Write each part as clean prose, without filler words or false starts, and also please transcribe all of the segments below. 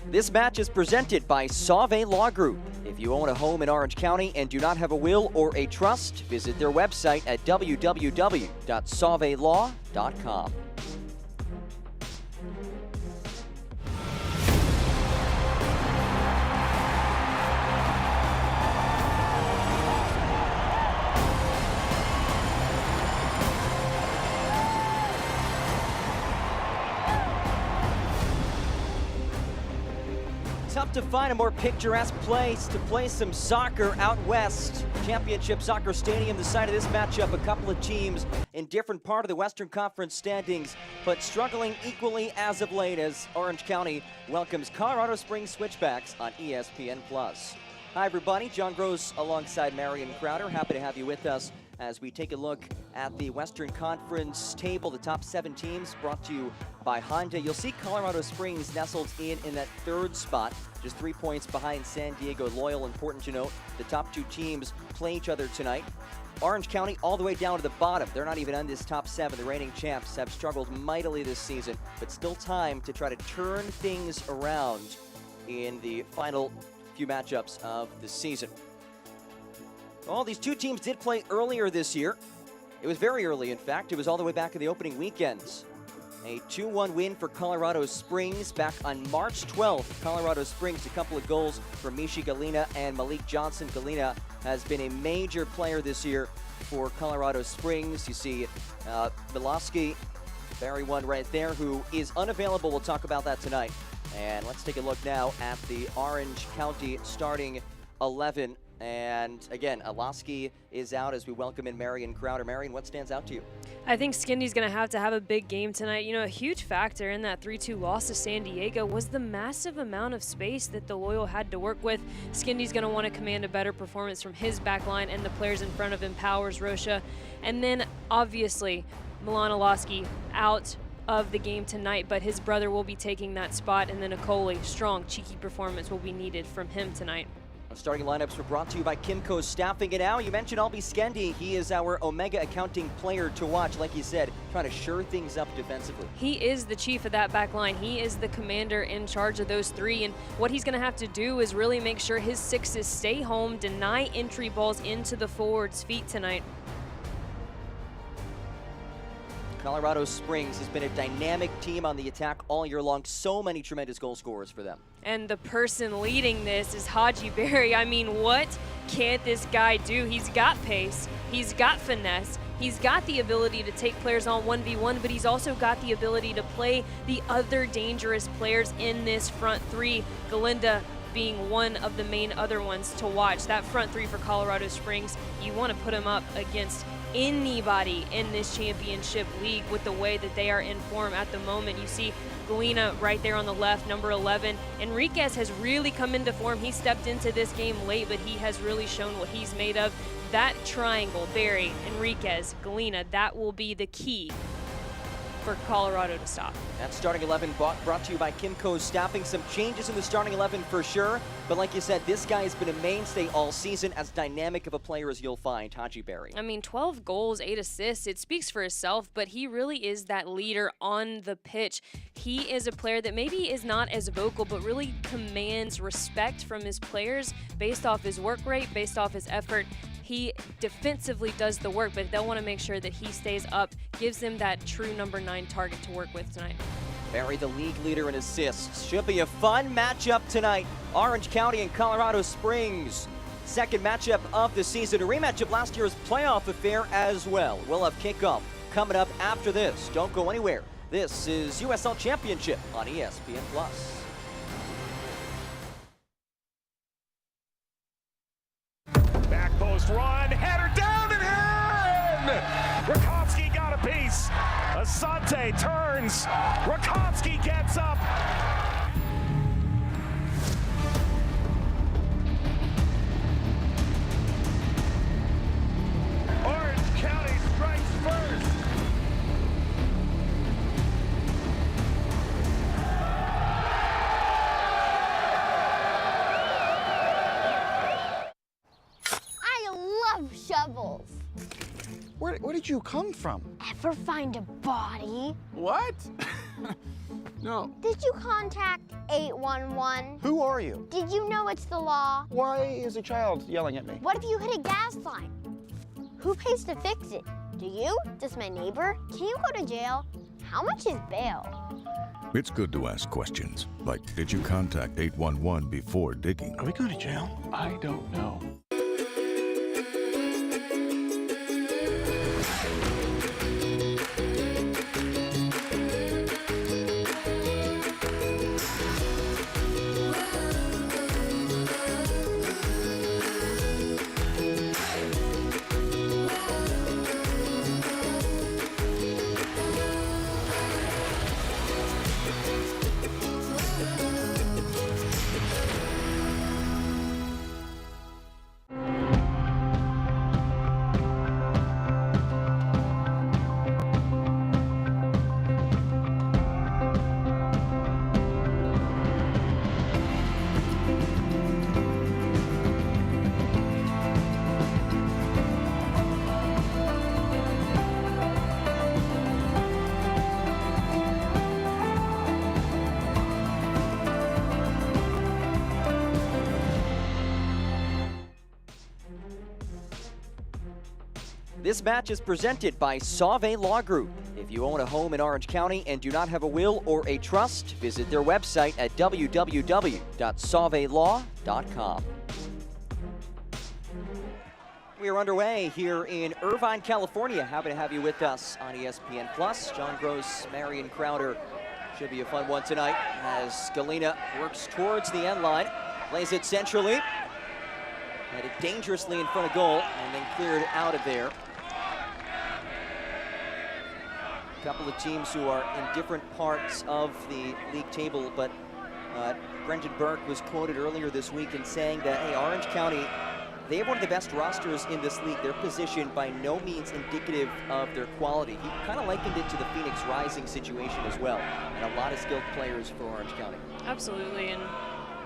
This match is presented by Sauve Law Group. If you own a home in Orange County and do not have a will or a trust, visit their website at www.sauvelaw.com. Tough to find a more picturesque place to play some soccer out west. Championship Soccer Stadium, the site of this matchup, a couple of teams in different part of the Western Conference standings, but struggling equally as of late as Orange County welcomes Colorado Springs Switchbacks on ESPN+. Hi everybody, John Gross alongside Marion Crowder. Happy to have you with us as we take a look at the Western Conference table, the top 7 teams brought to you by Honda. You'll see Colorado Springs nestled in that 3rd spot, just 3 points behind San Diego Loyal. Important to note, the top 2 teams play each other tonight. Orange County all the way down to the bottom. They're not even on this top 7. The reigning champs have struggled mightily this season, but still time to try to turn things around in the final few matchups of the season. Well, these 2 teams did play earlier this year. It was very early, in fact. It was all the way back in the opening weekends. A 2-1 win for Colorado Springs back on March 12th. Colorado Springs, a couple of goals from Mishi Galina and Malik Johnson. Galina has been a major player this year for Colorado Springs. You see Miloski, very one right there, who is unavailable. We'll talk about that tonight. And let's take a look now at the Orange County starting 11. And again, Alaski is out as we welcome in Marion Crowder. Marion, what stands out to you? I think Skindy's going to have a big game tonight. You know, a huge factor in that 3-2 loss to San Diego was the massive amount of space that the Loyal had to work with. Skindy's going to want to command a better performance from his back line and the players in front of him, Powers, Rocha. And then, obviously, Milan Alaski out of the game tonight, but his brother will be taking that spot, and then a Coley, strong, cheeky performance will be needed from him tonight. Our starting lineups were brought to you by Kimco Staffing. And now you mentioned Albie Skendi. He is our Omega accounting player to watch, like you said, trying to shore things up defensively. He is the chief of that back line. He is the commander in charge of those 3, and what he's going to have to do is really make sure his 6s stay home, deny entry balls into the forwards' feet tonight. Colorado Springs has been a dynamic team on the attack all year long. So many tremendous goal scorers for them. And the person leading this is Haji Berry. I mean, what can't this guy do? He's got pace, he's got finesse, he's got the ability to take players on 1v1, but he's also got the ability to play the other dangerous players in this front 3. Galinda being one of the main other ones to watch. That front 3 for Colorado Springs, you want to put him up against anybody in this championship league with the way that they are in form at the moment. You see Galina right there on the left, number 11. Enriquez has really come into form. He stepped into this game late, but he has really shown what he's made of. That triangle, Berry, Enriquez, Galina, that will be the key for Colorado to stop. That starting 11 brought to you by Kimco Staffing. Some changes in the starting 11 for sure, but like you said, this guy has been a mainstay all season, as dynamic of a player as you'll find, Haji Berry. I mean, 12 goals, 8 assists, it speaks for itself, but he really is that leader on the pitch. He is a player that maybe is not as vocal, but really commands respect from his players based off his work rate, based off his effort. He defensively does the work, but they'll want to make sure that he stays up, gives them that true number 9 target to work with tonight. Berry, the league leader in assists. Should be a fun matchup tonight. Orange County and Colorado Springs. Second matchup of the season, a rematch of last year's playoff affair as well. We'll have kickoff coming up after this. Don't go anywhere. This is USL Championship on ESPN+. Back post run, header down and in! Rakowski got a piece. Asante turns. Rakowski gets up. Orange County strikes first. Shovels. Where did you come from? Ever find a body? What? No. Did you contact 811? Who are you? Did you know it's the law? Why is a child yelling at me? What if you hit a gas line? Who pays to fix it? Do you? Does my neighbor? Can you go to jail? How much is bail? It's good to ask questions, like did you contact 811 before digging? Are we going to jail? I don't know. This match is presented by Sauve Law Group. If you own a home in Orange County and do not have a will or a trust, visit their website at www.sauvelaw.com. We are underway here in Irvine, California. Happy to have you with us on ESPN Plus. John Gross, Marion Crowder. Should be a fun one tonight as Galena works towards the end line. Plays it centrally. Headed dangerously in front of goal and then cleared out of there. A couple of teams who are in different parts of the league table, but Brendan Burke was quoted earlier this week in saying that, hey, Orange County, they have one of the best rosters in this league. Their position by no means indicative of their quality. He kind of likened it to the Phoenix Rising situation as well, and a lot of skilled players for Orange County. Absolutely, and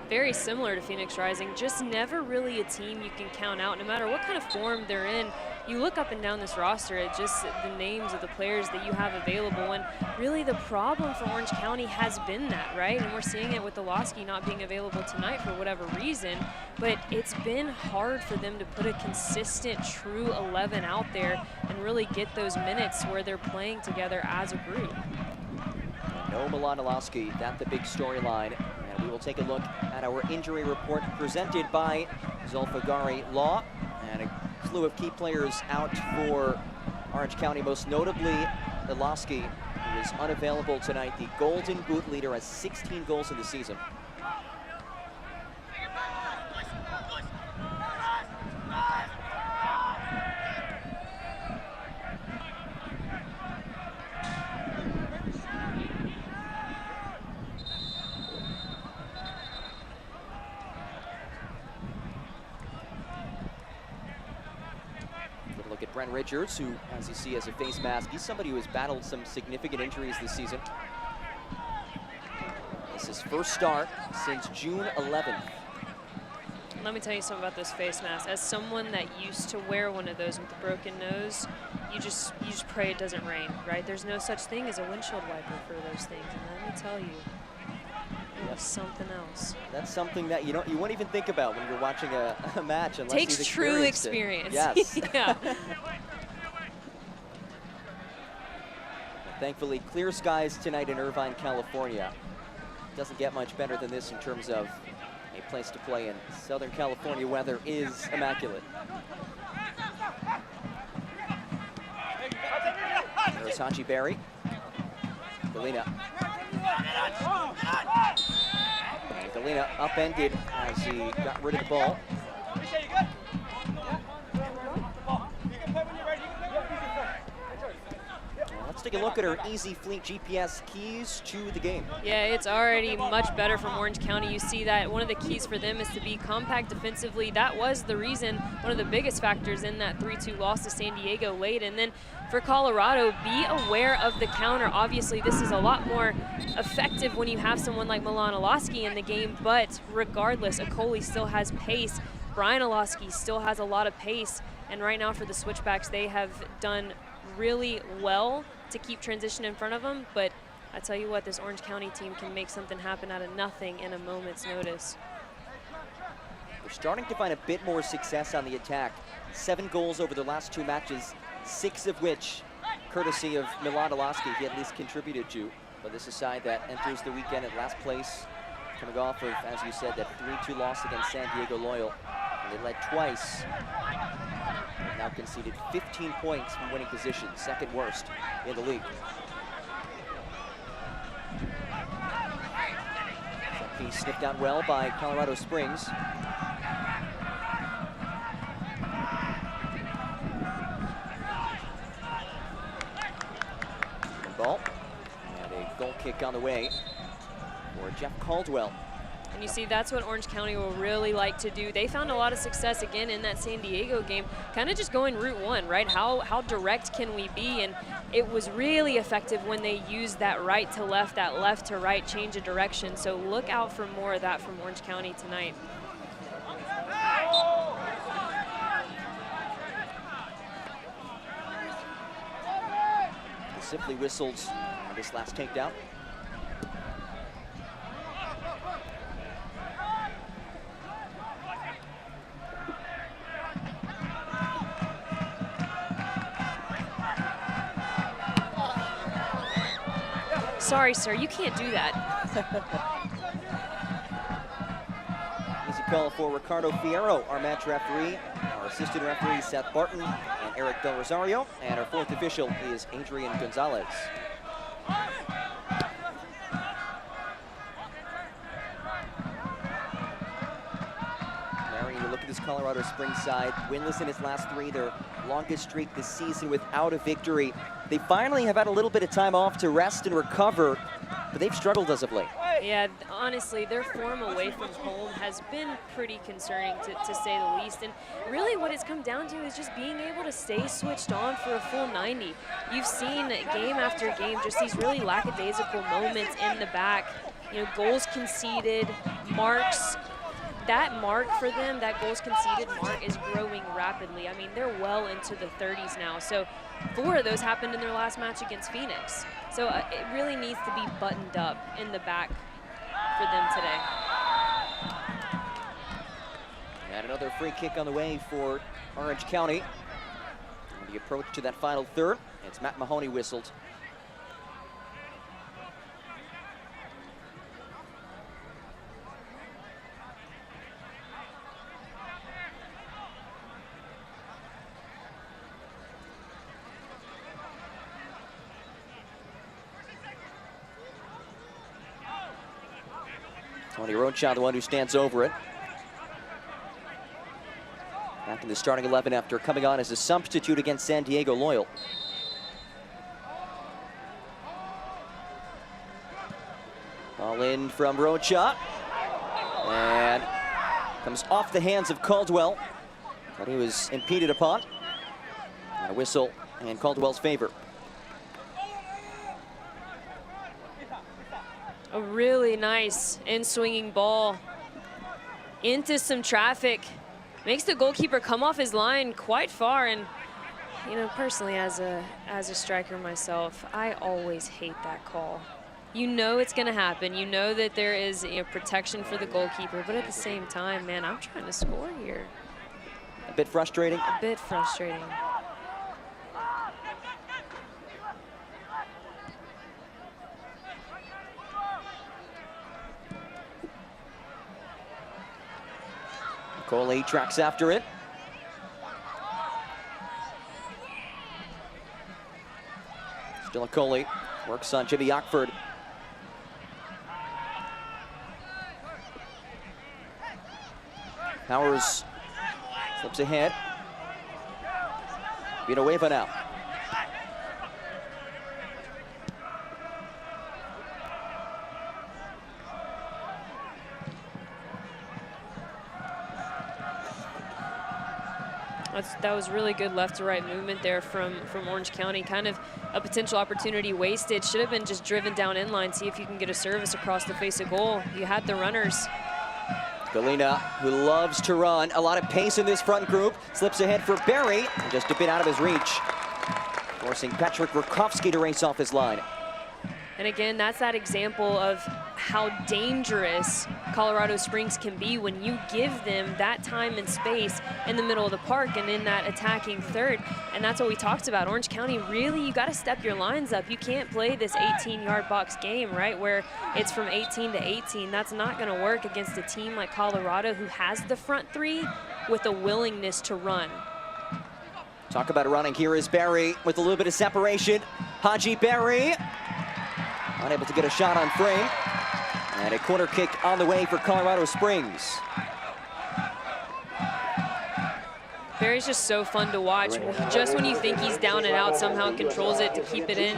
very similar to Phoenix Rising, just never really a team you can count out. No matter what kind of form they're in, you look up and down this roster at just the names of the players that you have available, and really the problem for Orange County has been that, right? And we're seeing it with Olowski not being available tonight for whatever reason, but it's been hard for them to put a consistent, true 11 out there and really get those minutes where they're playing together as a group. No Milan Olowski, that's the big storyline. And we will take a look at our injury report presented by Zulfagari Law. And a slew of key players out for Orange County, most notably Olowski, who is unavailable tonight. The Golden Boot leader has 16 goals in the season. Look at Brent Richards, who, as you see, has a face mask. He's somebody who has battled some significant injuries this season. This is his first start since June 11th. Let me tell you something about this face mask. As someone that used to wear one of those with a broken nose, you just pray it doesn't rain, right? There's no such thing as a windshield wiper for those things. And let me tell you, it was something else. That's something that you won't even think about when you're watching a match unless Takes you've true experienced experience. It. Yes. Yeah. Thankfully, clear skies tonight in Irvine, California. Doesn't get much better than this in terms of a place to play in. Southern California weather is immaculate. There's Hachi Berry. Galena. And Galena upended as he got rid of the ball. Let's take a look at our Easy Fleet GPS keys to the game. Yeah, it's already much better from Orange County. You see that one of the keys for them is to be compact defensively. That was the reason, one of the biggest factors in that 3-2 loss to San Diego late. And then for Colorado, be aware of the counter. Obviously, this is a lot more effective when you have someone like Milan Olowski in the game, but regardless, Okoli still has pace. Brian Olowski still has a lot of pace. And right now for the Switchbacks, they have done really well to keep transition in front of them, but I tell you what, this Orange County team can make something happen out of nothing in a moment's notice. They're starting to find a bit more success on the attack. 7 goals over the last 2 matches, 6 of which courtesy of Milan Olaski, he at least contributed to. But this is a side that enters the weekend at last place, coming off of, as you said, that 3-2 loss against San Diego Loyal. And they led twice. They've now conceded 15 points from winning position, 2nd worst in the league. Set piece sniffed out well by Colorado Springs. Ball. And a goal kick on the way for Jeff Caldwell. And you see, that's what Orange County will really like to do. They found a lot of success, again, in that San Diego game, kind of just going route one, right? How direct can we be? And it was really effective when they used that right to left, that left to right change of direction. So look out for more of that from Orange County tonight. Simply whistles on this last takedown. Sorry, sir, you can't do that. Easy call for Ricardo Fierro, our match referee. Our assistant referee, Seth Barton, and Eric Del Rosario. And our 4th official is Adrian Gonzalez. Larry, you look at this Colorado Springs side, winless in its last 3, their longest streak this season without a victory. They finally have had a little bit of time off to rest and recover, but they've struggled as of late. Yeah, honestly, their form away from home has been pretty concerning, to say the least. And really what it's come down to is just being able to stay switched on for a full 90. You've seen game after game just these really lackadaisical moments in the back. You know, goals conceded, marks. That mark for them, that goals conceded mark, is growing rapidly. I mean, they're well into the 30s now. So 4 of those happened in their last match against Phoenix. So it really needs to be buttoned up in the back for them today. And another free kick on the way for Orange County. And the approach to that final third, it's Matt Mahoney whistled. Tony Rocha, the one who stands over it. Back in the starting 11 after coming on as a substitute against San Diego Loyal. Ball in from Rocha. And comes off the hands of Caldwell. But he was impeded upon. And a whistle in Caldwell's favor. A really nice in-swinging ball into some traffic. Makes the goalkeeper come off his line quite far. And, you know, personally, as a striker myself, I always hate that call. You know it's going to happen. You know that there is, you know, protection for the goalkeeper. But at the same time, man, I'm trying to score here. A bit frustrating. A bit frustrating. Coley tracks after it. Still a Coley. Works on Jimmy Yockford. Powers slips ahead. Villanueva now. That was really good left to right movement there from Orange County. Kind of a potential opportunity wasted. Should have been just driven down inline, see if you can get a service across the face of goal. You had the runners. Galena, who loves to run. A lot of pace in this front group. Slips ahead for Barry, just a bit out of his reach. Forcing Patrick Rakowski to race off his line. And again, that's that example of how dangerous Colorado Springs can be when you give them that time and space in the middle of the park and in that attacking third. And that's what we talked about. Orange County, really, you got to step your lines up. You can't play this 18-yard box game, right, where it's from 18 to 18. That's not going to work against a team like Colorado who has the front three with a willingness to run. Talk about running. Here is Barry with a little bit of separation. Haji Barry unable to get a shot on frame. And a corner kick on the way for Colorado Springs. Barry's just so fun to watch. Just when you think he's down and out, somehow controls it to keep it in.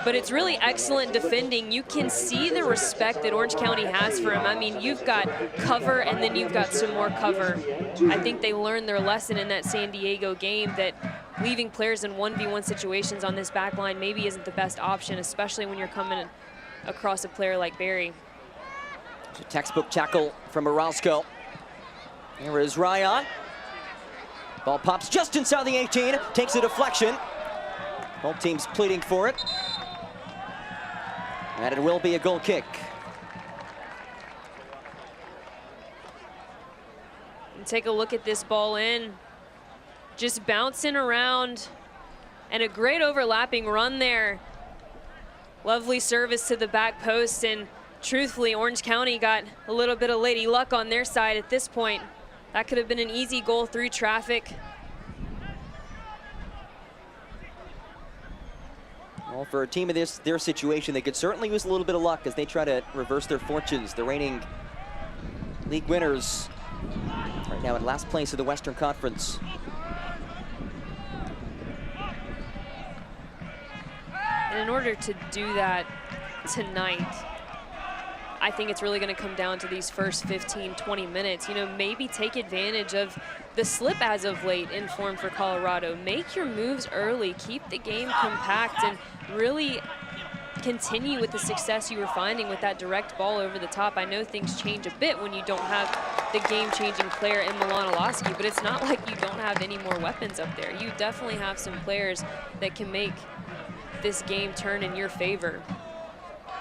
But it's really excellent defending. You can see the respect that Orange County has for him. I mean, you've got cover and then you've got some more cover. I think they learned their lesson in that San Diego game that leaving players in 1v1 situations on this back line maybe isn't the best option, especially when you're coming across a player like Barry. It's a textbook tackle from Orozco. Here is Ryan. Ball pops just inside the 18, takes a deflection. Both teams pleading for it. And it will be a goal kick. And take a look at this ball in. Just bouncing around. And a great overlapping run there. Lovely service to the back post, and truthfully, Orange County got a little bit of lady luck on their side at this point. That could have been an easy goal through traffic. Well, for a team in their situation, they could certainly use a little bit of luck as they try to reverse their fortunes. The reigning league winners right now in last place of the Western Conference. And in order to do that tonight, I think it's really going to come down to these first 15, 20 minutes. You know, maybe take advantage of the slip as of late in form for Colorado. Make your moves early, keep the game compact, and really continue with the success you were finding with that direct ball over the top. I know things change a bit when you don't have the game-changing player in Milan Olowski, but it's not like you don't have any more weapons up there. You definitely have some players that can make this game turn in your favor.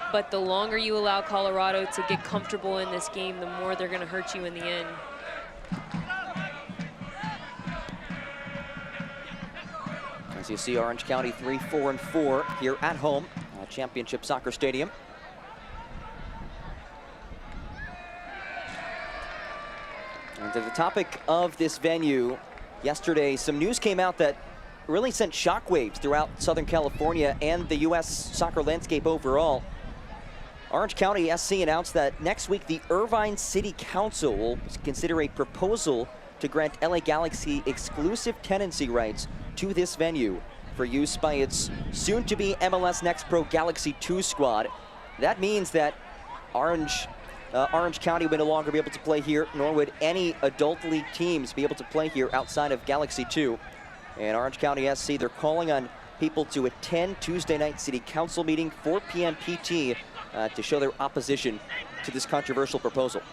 But the longer you allow Colorado to get comfortable in this game, the more they're going to hurt you in the end. As you see, Orange County 3-4-4 here at home at Championship Soccer Stadium. And to the topic of this venue, yesterday some news came out that really sent shockwaves throughout Southern California and the U.S. soccer landscape overall. Orange County SC announced that next week the Irvine City Council will consider a proposal to grant LA Galaxy exclusive tenancy rights to this venue for use by its soon-to-be MLS Next Pro Galaxy 2 squad. That means that Orange County will no longer be able to play here, nor would any adult league teams be able to play here outside of Galaxy 2. And Orange County SC, they're calling on people to attend Tuesday night City Council meeting, 4 p.m. PT, to show their opposition to this controversial proposal.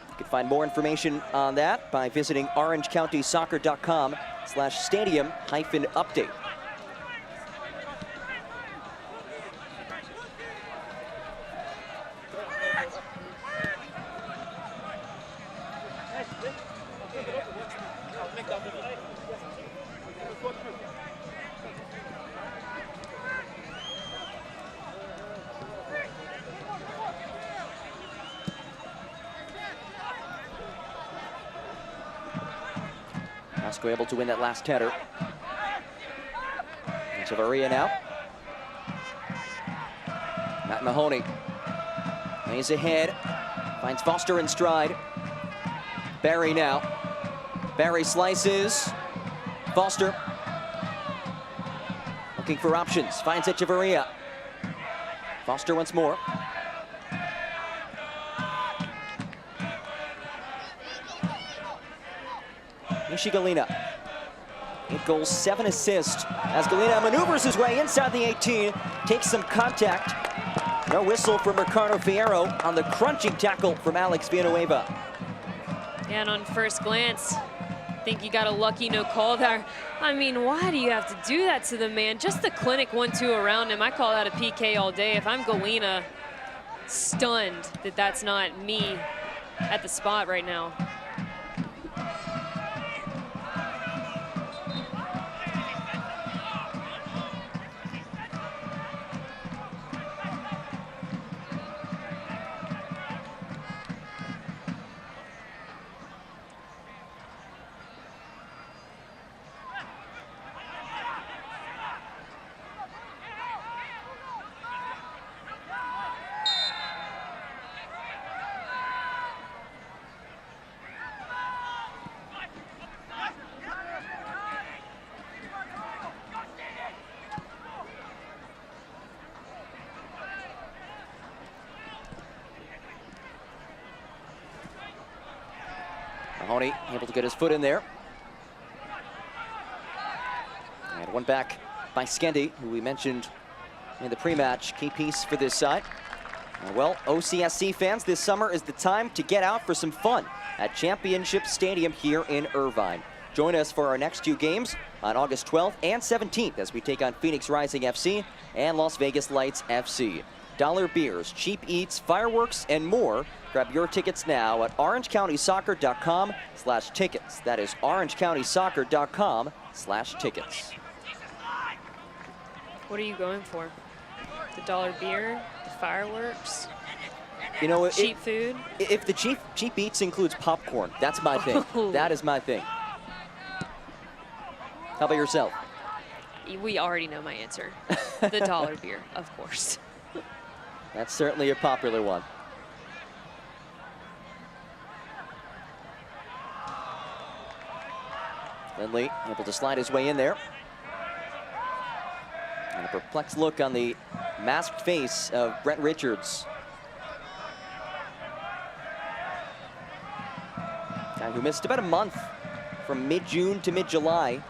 You can find more information on that by visiting orangecountysoccer.com/stadium-update. Vasco able to win that last header. Echeverria now. Matt Mahoney. He's ahead. Finds Foster in stride. Barry now. Barry slices. Foster. Looking for options. Finds Echeverria. Foster once more. Nishi Galina, 8 goals, 7 assists, as Galina maneuvers his way inside the 18, takes some contact. No whistle from Ricardo Fierro on the crunching tackle from Alex Villanueva. And on first glance, I think you got a lucky no call there. I mean, why do you have to do that to the man? Just the clinic 1-2 around him. I call that a PK all day. If I'm Galena, stunned that that's not me at the spot right now. Mahoney able to get his foot in there. And one back by Skendi, who we mentioned in the pre-match. Key piece for this side. Well, OCSC fans, this summer is the time to get out for some fun at Championship Stadium here in Irvine. Join us for our next 2 games on August 12th and 17th as we take on Phoenix Rising FC and Las Vegas Lights FC. Dollar beers, cheap eats, fireworks, and more. Grab your tickets now at orangecountysoccer.com/tickets. That is orangecountysoccer.com/tickets. What are you going for? The dollar beer, the fireworks, You know, cheap food? If the cheap eats includes popcorn, that's my thing. That is my thing. How about yourself? We already know my answer. The dollar beer, of course. That's certainly a popular one. Lindley able to slide his way in there. And a perplexed look on the masked face of Brent Richards. Guy who missed about a month from mid-June to mid-July.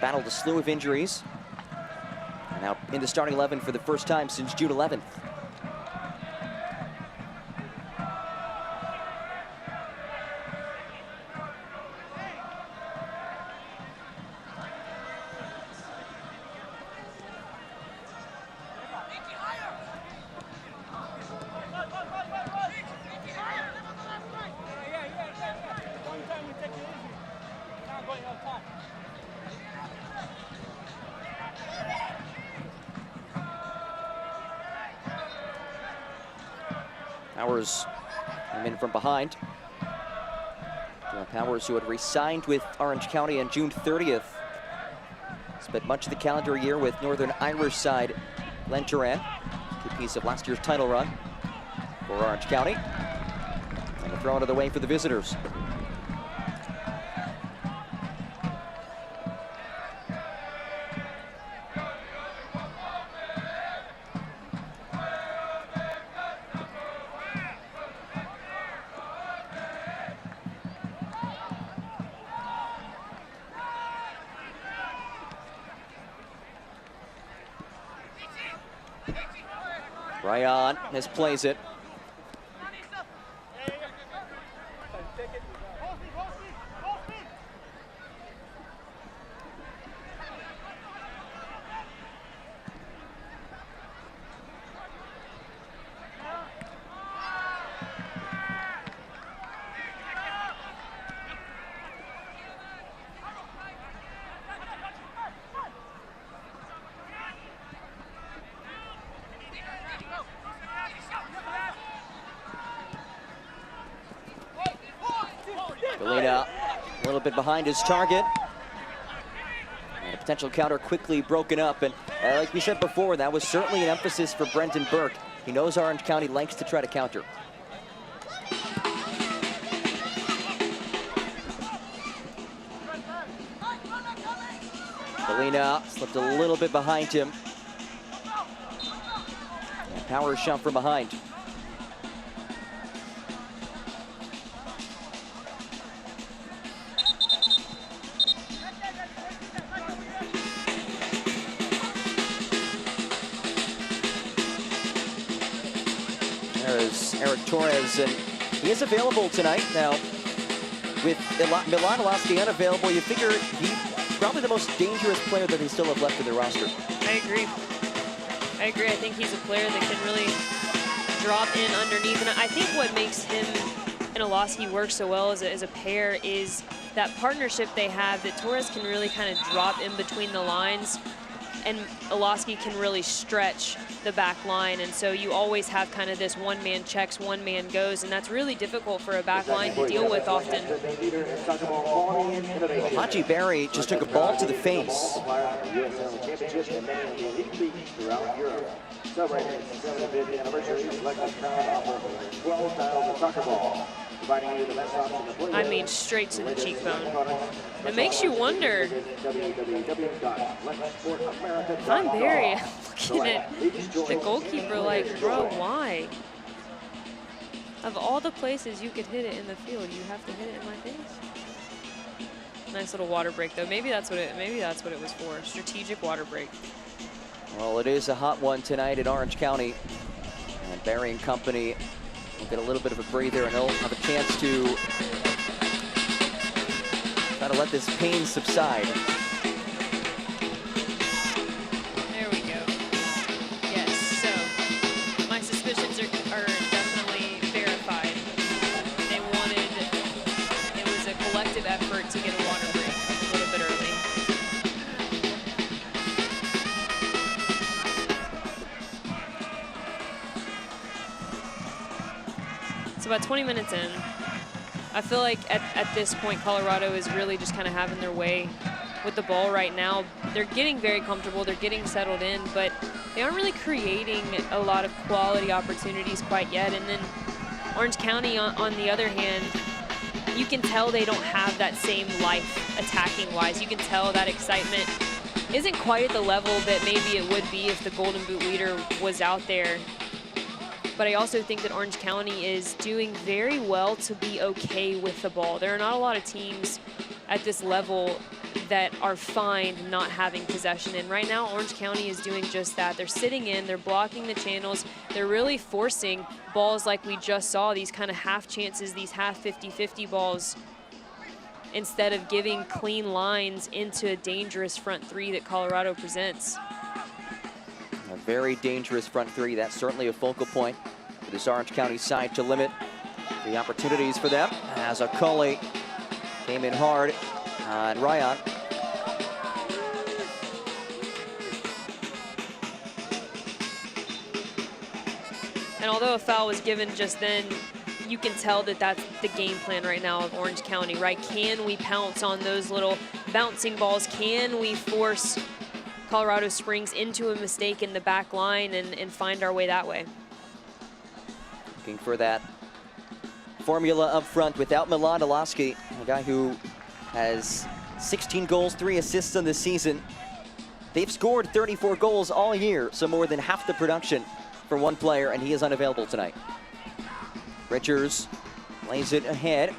Battled a slew of injuries. And now in the starting 11 for the first time since June 11th. Powers came in from behind. Powers, who had re-signed with Orange County on June 30th, spent much of the calendar year with Northern Irish side Glen Turan, key piece of last year's title run for Orange County. And a throw out of the way for the visitors. Ryan misplays it. Galena a little bit behind his target. And a potential counter quickly broken up. And like we said before, that was certainly an emphasis for Brendan Burke. He knows Orange County likes to try to counter. Galena slipped a little bit behind him. And Powers shot from behind. There's Torres, and he is available tonight. Now, With Milan Elaski unavailable, you figure he's probably the most dangerous player that they still have left in their roster. I agree. I agree. I think he's a player that can really drop in underneath. And I think what makes him and Elaski work so well as a pair is that partnership they have, that Torres can really kind of drop in between the lines, and Elaski can really stretch the back line. And so you always have kind of this one man checks, one man goes, and that's really difficult for a back line to deal with often. Haji Berry just took a ball to the face. USL Championship and many of the elite leagues throughout Europe. Celebrating its 75th anniversary, Selective Crown offers 12 styles of soccer ball, providing you the best option to play. I mean, straight to the cheekbone. It makes you wonder. If I'm Berry, I'm looking at the goalkeeper like, bro, why? Of all the places you could hit it in the field, you have to hit it in my face. Nice little water break, though. Maybe that's what it was for. Strategic water break. Well, it is a hot one tonight in Orange County. And Berry and company will get a little bit of a breather, and they'll have a chance to try to let this pain subside. There we go. Yes, so my suspicions are definitely verified. They wanted, it was a collective effort to get a water break a little bit early. So about 20 minutes in, I feel like at this point, Colorado is really just kind of having their way with the ball right now. They're getting very comfortable, they're getting settled in, but they aren't really creating a lot of quality opportunities quite yet. And then Orange County, on the other hand, you can tell they don't have that same life attacking-wise. You can tell that excitement isn't quite at the level that maybe it would be if the Golden Boot leader was out there. But I also think that Orange County is doing very well to be okay with the ball. There are not a lot of teams at this level that are fine not having possession. And right now, Orange County is doing just that. They're sitting in, they're blocking the channels, they're really forcing balls like we just saw, these kind of half chances, these half 50-50 balls, instead of giving clean lines into a dangerous front three that Colorado presents. A very dangerous front three. That's certainly a focal point for this Orange County side to limit the opportunities for them. As Akoli came in hard on Ryan. And although a foul was given just then, you can tell that that's the game plan right now of Orange County, right? Can we pounce on those little bouncing balls? Can we force Colorado Springs into a mistake in the back line and find our way that way? Looking for that formula up front without Milan Elaski, a guy who has 16 goals, 3 assists on this season. They've scored 34 goals all year, so more than half the production for one player, and he is unavailable tonight. Richards lays it ahead,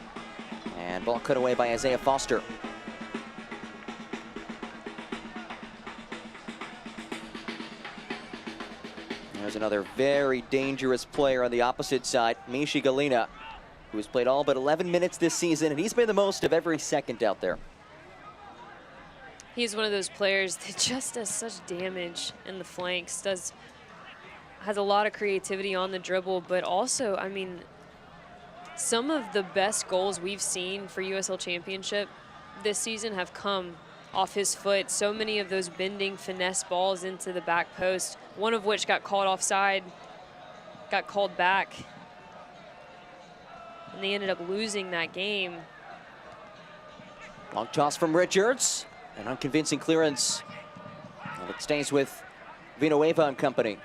and ball cut away by Isaiah Foster. There's another very dangerous player on the opposite side, Mishi Galina, who has played all but 11 minutes this season, and he's made the most of every second out there. He's one of those players that just does such damage in the flanks, has a lot of creativity on the dribble, but also, I mean, some of the best goals we've seen for USL Championship this season have come off his foot. So many of those bending finesse balls into the back post, one of which got called offside, got called back, and they ended up losing that game. Long toss from Richards, an unconvincing clearance. And it stays with Villanueva and company.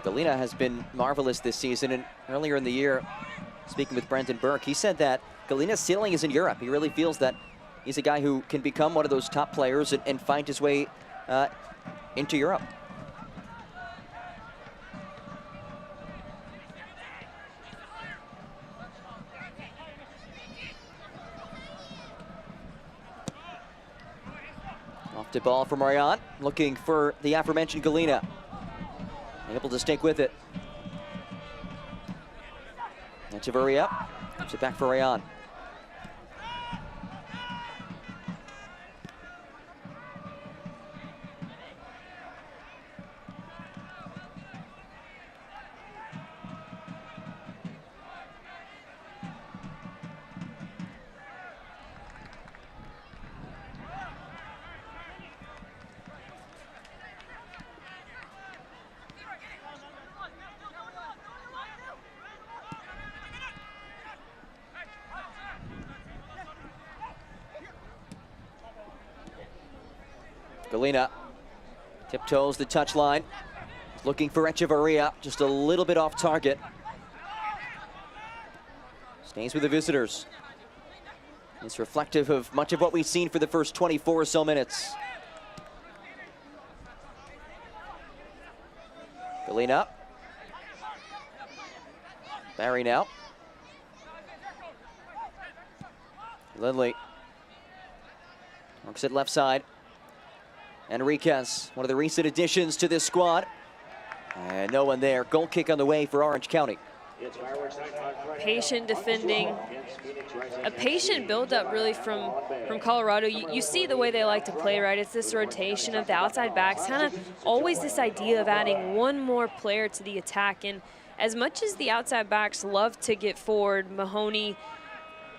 Galina has been marvelous this season, and earlier in the year, speaking with Brendan Burke, he said that Galina's ceiling is in Europe. He really feels that he's a guy who can become one of those top players and find his way into Europe. Off to ball from Ryan, looking for the aforementioned Galina. Able to stick with it. Echeverria gives it back for Rayon. Galena tiptoes the touchline. Looking for Echeverria, just a little bit off target. Stays with the visitors. It's reflective of much of what we've seen for the first 24 or so minutes. Galena. Barry now. Lindley works it left side. Enriquez, one of the recent additions to this squad. And no one there. Goal kick on the way for Orange County. Patient defending, a patient build-up really from Colorado. You see the way they like to play, right? It's this rotation of the outside backs, kind of always this idea of adding one more player to the attack. And as much as the outside backs love to get forward, Mahoney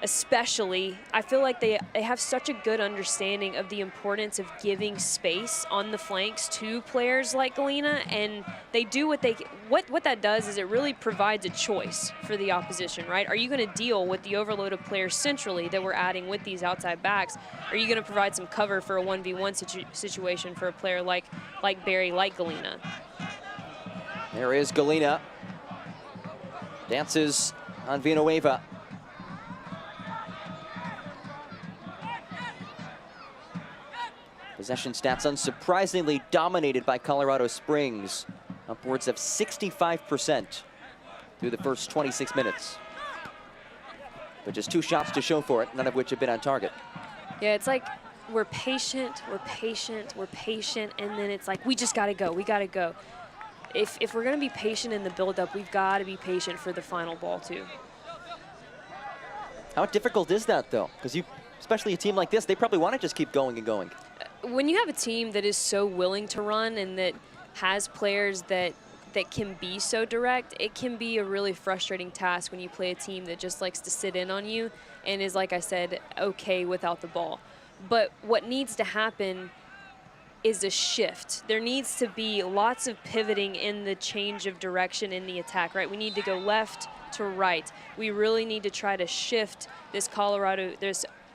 especially, I feel like they have such a good understanding of the importance of giving space on the flanks to players like Galena, and they do what that does is it really provides a choice for the opposition, right? Are you going to deal with the overload of players centrally that we're adding with these outside backs? Are you going to provide some cover for a 1v1 situation for a player like Barry, like Galena? There is Galena. Dances on Villanueva. Possession stats unsurprisingly dominated by Colorado Springs, upwards of 65% through the first 26 minutes. But just 2 shots to show for it, none of which have been on target. Yeah, it's like we're patient, and then it's like we just gotta go, we gotta go. If we're gonna be patient in the build-up, we've gotta be patient for the final ball too. How difficult is that though? Because especially a team like this, they probably want to just keep going and going. When you have a team that is so willing to run and that has players that can be so direct, it can be a really frustrating task when you play a team that just likes to sit in on you and is, like I said, okay without the ball. But what needs to happen is a shift. There needs to be lots of pivoting in the change of direction in the attack, right? We need to go left to right. We really need to try to shift this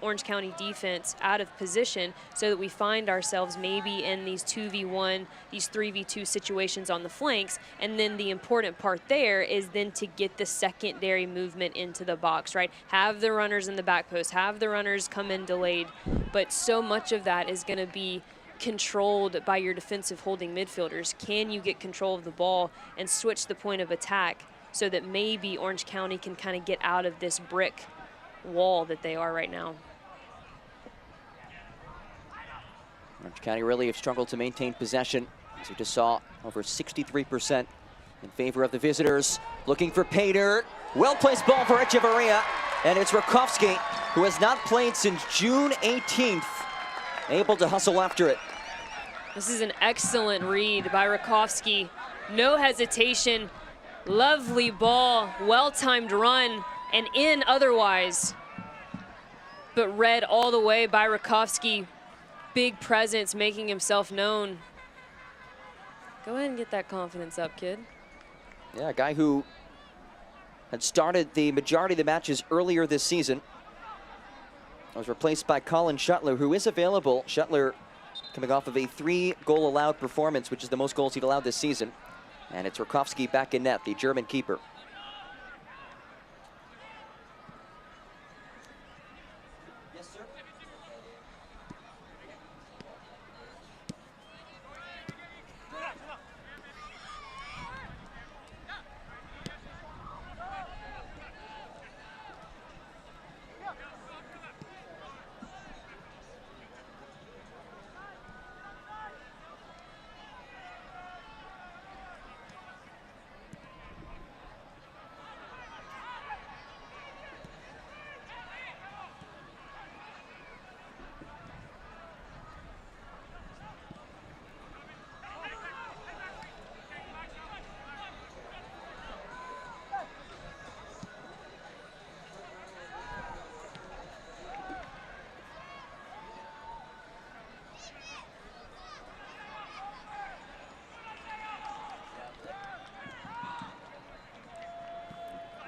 Orange County defense out of position so that we find ourselves maybe in these 2v1, these 3v2 situations on the flanks. And then the important part there is then to get the secondary movement into the box, right? Have the runners in the back post, have the runners come in delayed. But so much of that is going to be controlled by your defensive holding midfielders. Can you get control of the ball and switch the point of attack so that maybe Orange County can kind of get out of this brick wall that they are right now? Orange County really have struggled to maintain possession, as we just saw, over 63% in favor of the visitors. Looking for Pater. Well-placed ball for Echeverria, and it's Rakowski, who has not played since June 18th, able to hustle after it. This is an excellent read by Rakowski. No hesitation. Lovely ball, well-timed run, and in otherwise. But read all the way by Rakowski. Big presence, making himself known. Go ahead and get that confidence up, kid. Yeah, a guy who had started the majority of the matches earlier this season. Was replaced by Colin Shuttler, who is available. Shuttler coming off of a 3-goal allowed performance, which is the most goals he'd allowed this season. And it's Rakowski back in net, the German keeper. Yes, sir.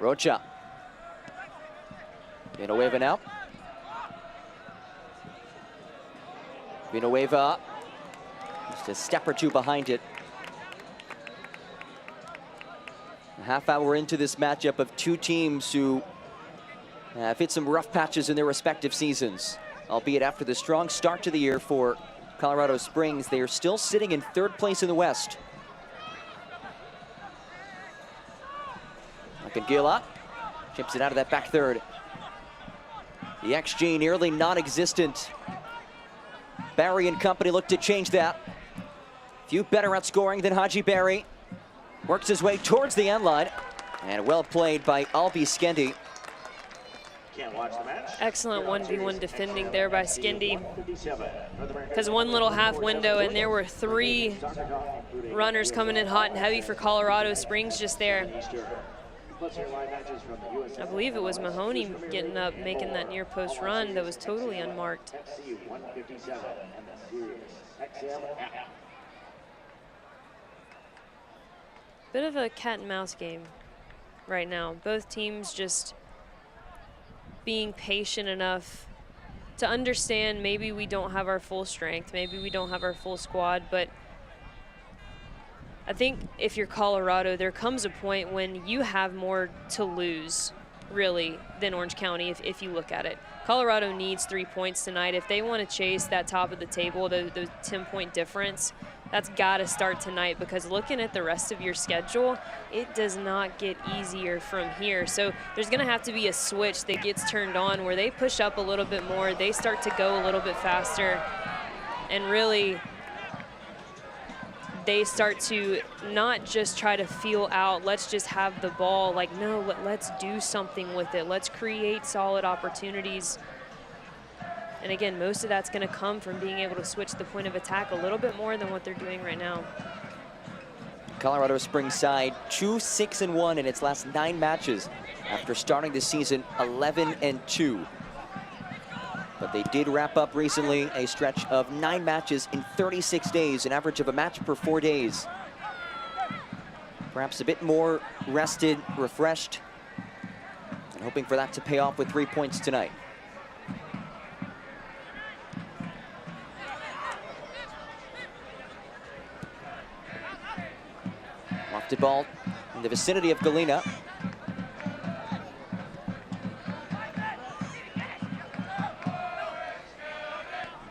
Rocha. Villanueva now. Villanueva just a step or two behind it. A half hour into this matchup of two teams who have hit some rough patches in their respective seasons. Albeit after the strong start to the year for Colorado Springs, they are still sitting in third place in the West. Akangila chips it out of that back third. The XG nearly non-existent. Barry and company look to change that. Few better at scoring than Haji Barry. Works his way towards the end line. And well played by Albi Skendi. Excellent 1v1 defending there by Skendi. Because one little half window and there were 3 runners coming in hot and heavy for Colorado Springs just there. I believe it was Mahoney getting up, making that near post run that was totally unmarked. Bit of a cat and mouse game right now. Both teams just being patient enough to understand maybe we don't have our full strength, maybe we don't have our full squad, but I think if you're Colorado, there comes a point when you have more to lose, really, than Orange County, if you look at it. Colorado needs 3 points tonight. If they want to chase that top of the table, the 10-point difference, that's got to start tonight, because looking at the rest of your schedule, it does not get easier from here. So there's going to have to be a switch that gets turned on where they push up a little bit more, they start to go a little bit faster, and really they start to not just try to feel out, let's just have the ball. Like, no, let's do something with it. Let's create solid opportunities. And again, most of that's going to come from being able to switch the point of attack a little bit more than what they're doing right now. Colorado Springs side 2-6-1 in its last 9 matches after starting the season 11-2. But they did wrap up recently a stretch of 9 matches in 36 days, an average of a match per 4 days. Perhaps a bit more rested, refreshed, and hoping for that to pay off with 3 points tonight. Lofted ball in the vicinity of Galena.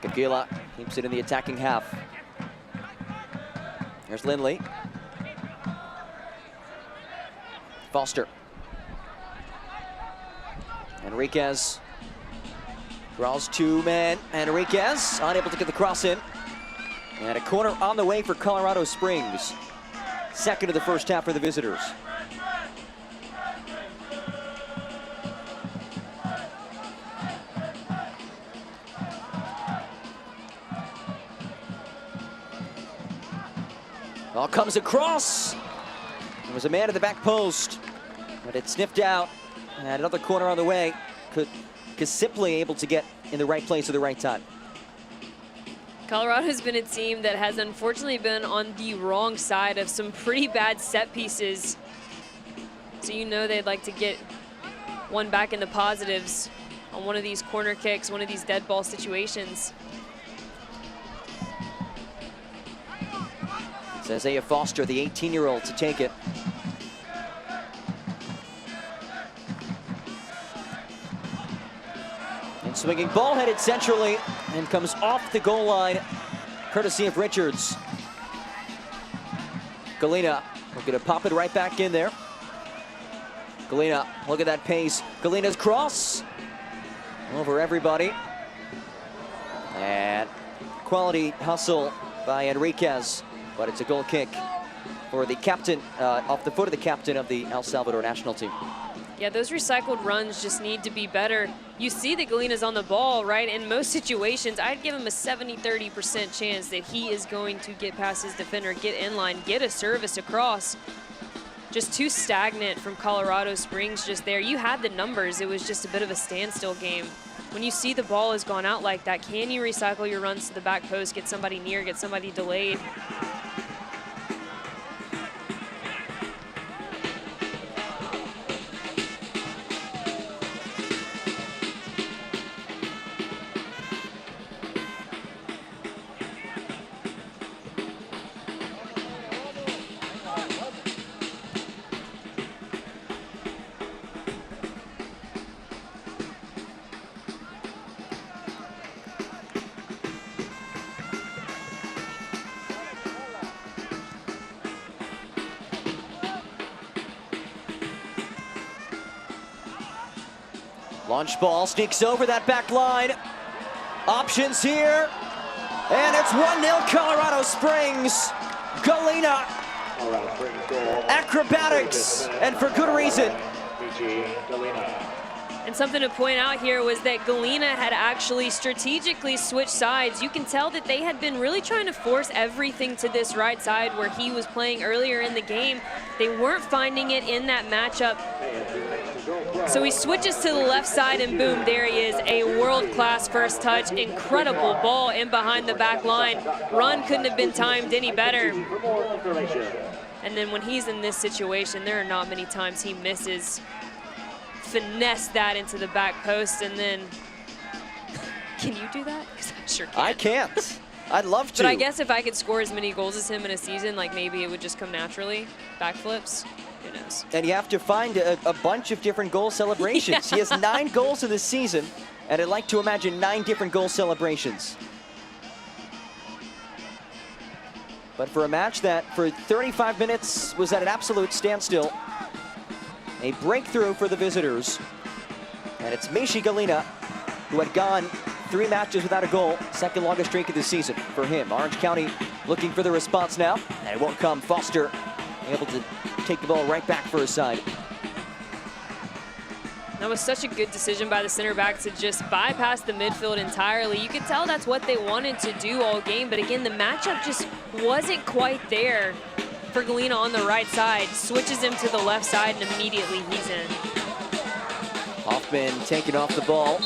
Kagila keeps it in the attacking half. Here's Lindley. Foster. Enriquez draws 2 men. Enriquez unable to get the cross in. And a corner on the way for Colorado Springs. Second of the first half for the visitors. Ball comes across. There was a man at the back post, but it sniffed out. And another corner on the way. Simply able to get in the right place at the right time. Colorado's been a team that has unfortunately been on the wrong side of some pretty bad set pieces. So you know they'd like to get one back in the positives on one of these corner kicks, one of these dead ball situations. It's Isaiah Foster, the 18-year-old, to take it. And swinging ball headed centrally and comes off the goal line, courtesy of Richards. Galena looking to pop it right back in there. Galena, look at that pace. Galena's cross over everybody. And quality hustle by Enriquez, but it's a goal kick for the captain, off the foot of the captain of the El Salvador national team. Yeah, those recycled runs just need to be better. You see that Galena's on the ball, right? In most situations, I'd give him a 70-30% chance that he is going to get past his defender, get in line, get a service across. Just too stagnant from Colorado Springs just there. You had the numbers. It was just a bit of a standstill game. When you see the ball has gone out like that, can you recycle your runs to the back post, get somebody near, get somebody delayed? Launch ball sneaks over that back line. Options here. And it's 1-0 Colorado Springs. Galena. Acrobatics, and for good reason. And something to point out here was that Galena had actually strategically switched sides. You can tell that they had been really trying to force everything to this right side where he was playing earlier in the game. They weren't finding it in that matchup. So he switches to the left side, and boom, there he is. A world-class first touch. Incredible ball in behind the back line. Run couldn't have been timed any better. And then when he's in this situation, there are not many times he misses. Finesse that into the back post, and then, can you do that? Because I sure can't. I can't. I'd love to. But I guess if I could score as many goals as him in a season, like maybe it would just come naturally. Backflips, who knows? And you have to find a bunch of different goal celebrations. Yeah. He has 9 goals in this season, and I'd like to imagine 9 different goal celebrations. But for a match that for 35 minutes was at an absolute standstill, a breakthrough for the visitors. And it's Mishi Galena, who had gone 3 matches without a goal, second longest streak of the season for him. Orange County looking for the response now, and it won't come. Foster able to take the ball right back for his side. That was such a good decision by the center back to just bypass the midfield entirely. You could tell that's what they wanted to do all game, but again, the matchup just wasn't quite there for Galena on the right side. Switches him to the left side, and immediately he's in. Hoffman taking off the ball.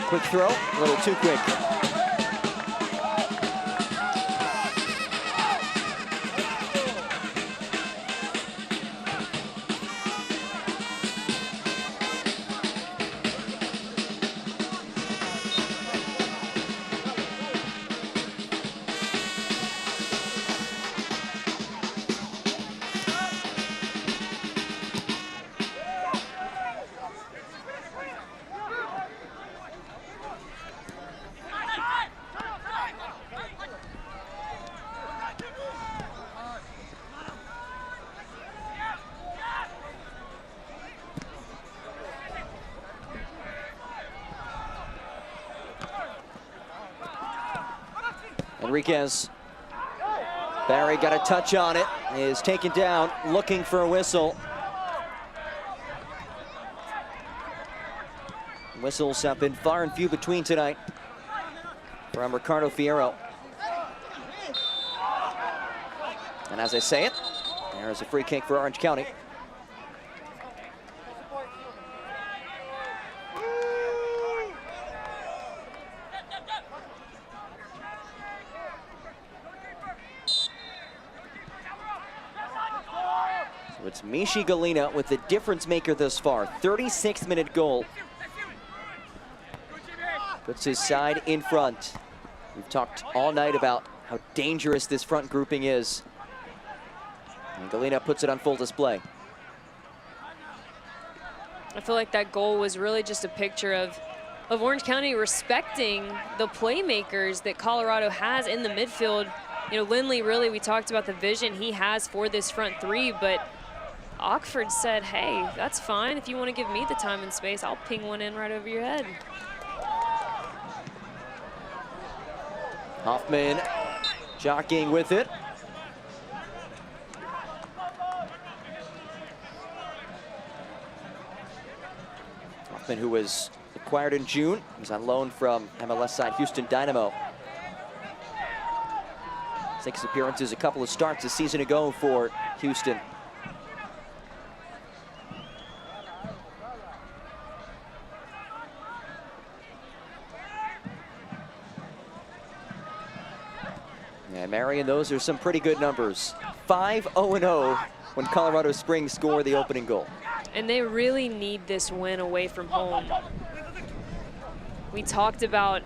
Quick throw, a little too quick. Enriquez. Barry got a touch on it, is taken down, looking for a whistle. Whistles have been far and few between tonight from Ricardo Fierro. And as I say it, there's a free kick for Orange County. So it's Mishi Galena with the difference maker thus far. 36th minute goal. Puts his side in front. We've talked all night about how dangerous this front grouping is. And Galena puts it on full display. I feel like that goal was really just a picture of Orange County respecting the playmakers that Colorado has in the midfield. You know, Lindley, really, we talked about the vision he has for this front three, but Ockford said, hey, that's fine. If you want to give me the time and space, I'll ping one in right over your head. Hoffman jockeying with it. Hoffman, who was acquired in June, he's on loan from MLS side Houston Dynamo. 6 appearances, a couple of starts a season ago for Houston. Yeah, Marion, those are some pretty good numbers. 5-0-0 when Colorado Springs score the opening goal. And they really need this win away from home. We talked about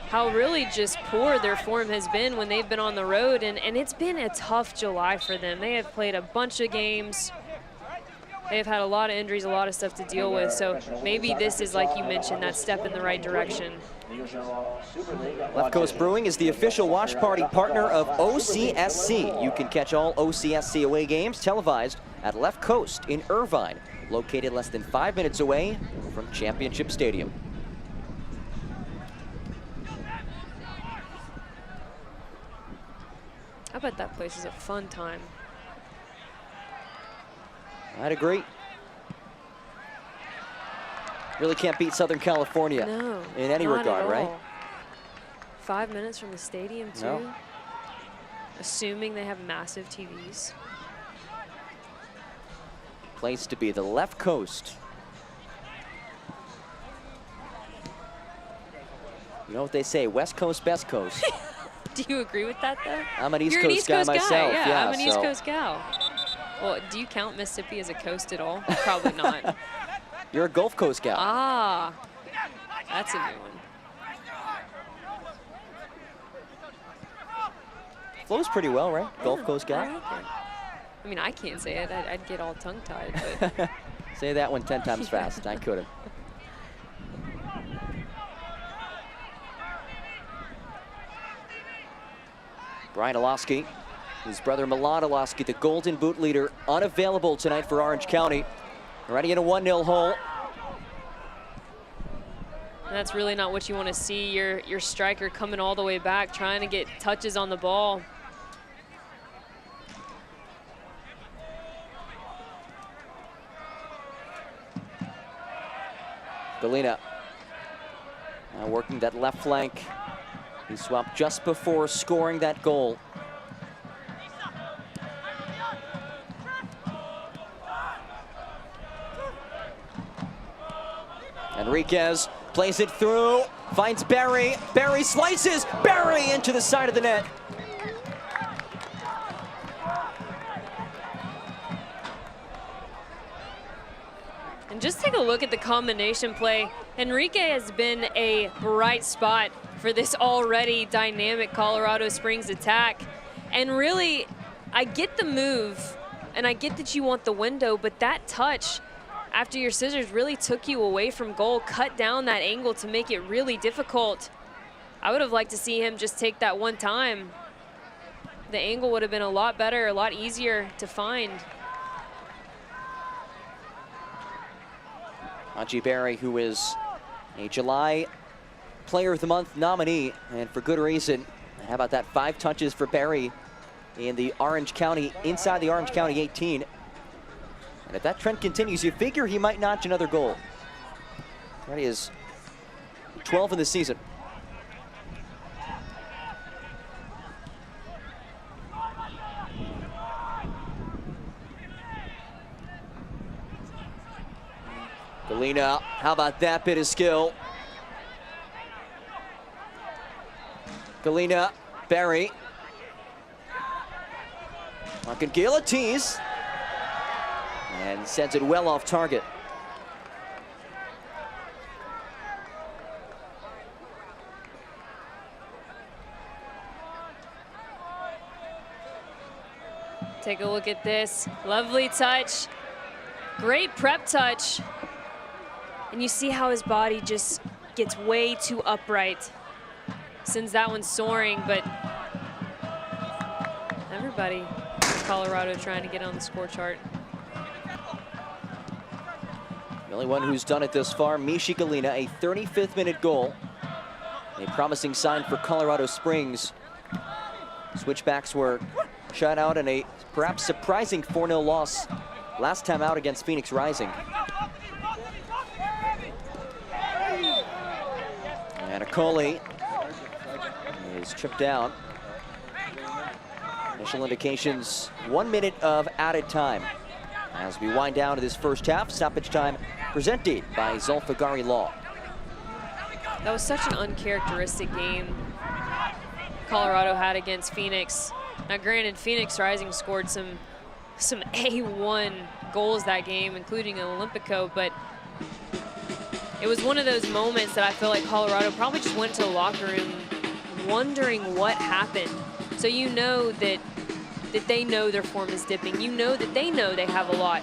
how really just poor their form has been when they've been on the road, and it's been a tough July for them. They have played a bunch of games. They've had a lot of injuries, a lot of stuff to deal with, so maybe this is, like you mentioned, that step in the right direction. Left Coast Brewing is the official watch party partner of OCSC. You can catch all OCSC away games televised at Left Coast in Irvine, located less than 5 minutes away from Championship Stadium. I bet that place is a fun time. I'd agree. Really can't beat Southern California in any regard, right? 5 minutes from the stadium, too. No. Assuming they have massive TVs. Place to be, the Left Coast. You know what they say, West Coast, best coast. Do you agree with that, though? I'm an East You're Coast an East guy Coast myself. Guy. Yeah, I'm an East so Coast gal. Well, do you count Mississippi as a coast at all? Probably not. You're a Gulf Coast gal. Ah, that's a new one. Flows pretty well, right? Gulf Coast I gal. like it. I mean, I can't say it. I'd get all tongue-tied, but Say that one 10 times fast. I couldn't. Brian Olowski, his brother Milan Olowski, the Golden Boot leader, unavailable tonight for Orange County. Already in a 1-0 hole. And that's really not what you want to see. Your striker coming all the way back, trying to get touches on the ball. Galena now working that left flank. He swapped just before scoring that goal. Enriquez plays it through, finds Barry. Barry slices, Barry into the side of the net. And just take a look at the combination play. Enrique has been a bright spot for this already dynamic Colorado Springs attack. And really, I get the move, and I get that you want the window, but that touch after your scissors really took you away from goal, cut down that angle to make it really difficult. I would have liked to see him just take that one time. The angle would have been a lot better, a lot easier to find. Najee Barry, who is a July Player of the Month nominee, and for good reason. How about that? 5 touches for Barry in the Orange County, inside the Orange County 18. And if that trend continues, you figure he might notch another goal. That is 12 in the season. Galena, how about that bit of skill? Galena, Barry. Fucking guillotines. And sends it well off target. Take a look at this. Lovely touch. Great prep touch. And you see how his body just gets way too upright. Sends that one soaring, but everybody in Colorado trying to get on the score chart. The only one who's done it this far, Mishi Galena, a 35th minute goal. A promising sign for Colorado Springs. Switchbacks were shut out in a perhaps surprising 4-0 loss last time out against Phoenix Rising. And Akoli is chipped down. Initial indications, 1 minute of added time. As we wind down to this first half, stoppage time presented by Zulfagari Law. That was such an uncharacteristic game Colorado had against Phoenix. Now granted, Phoenix Rising scored some A1 goals that game, including an Olympico, but it was one of those moments that I feel like Colorado probably just went to the locker room wondering what happened. So you know that they know their form is dipping. You know that they have a lot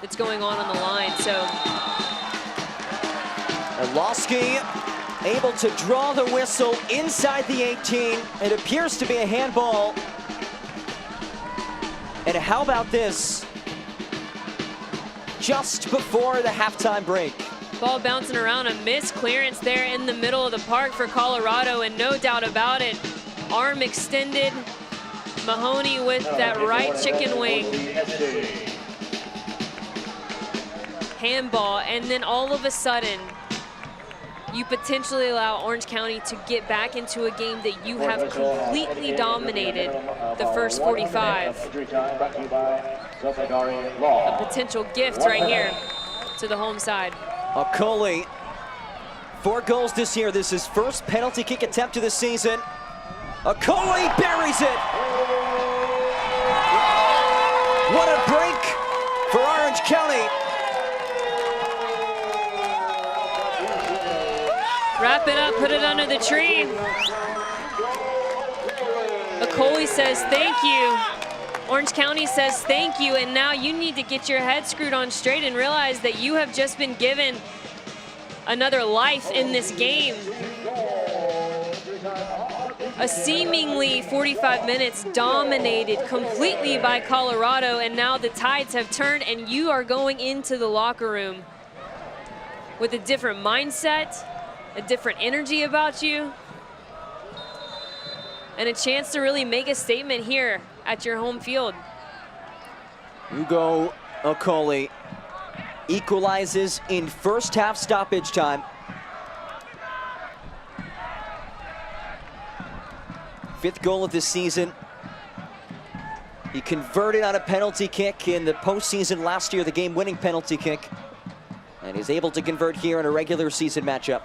that's going on the line. So Orlowski able to draw the whistle inside the 18. It appears to be a handball. And how about this? Just before the halftime break. Ball bouncing around, a missed clearance there in the middle of the park for Colorado, and no doubt about it, arm extended. Mahoney with that right chicken wing. Handball, and then all of a sudden, you potentially allow Orange County to get back into a game that you have completely dominated the first 45. A potential gift right here to the home side. Okoli, 4 goals this year. This is his first penalty kick attempt of the season. Okoli buries it. What a break for Orange County. Wrap it up, put it under the tree. Okoli says thank you. Orange County says thank you, and now you need to get your head screwed on straight and realize that you have just been given another life in this game. A seemingly 45 minutes dominated completely by Colorado, and now the tides have turned and you are going into the locker room with a different mindset, a different energy about you, and a chance to really make a statement here at your home field. Hugo Okoli equalizes in first half stoppage time. Fifth goal of this season. He converted on a penalty kick in the postseason last year, the game-winning penalty kick, and is able to convert here in a regular season matchup.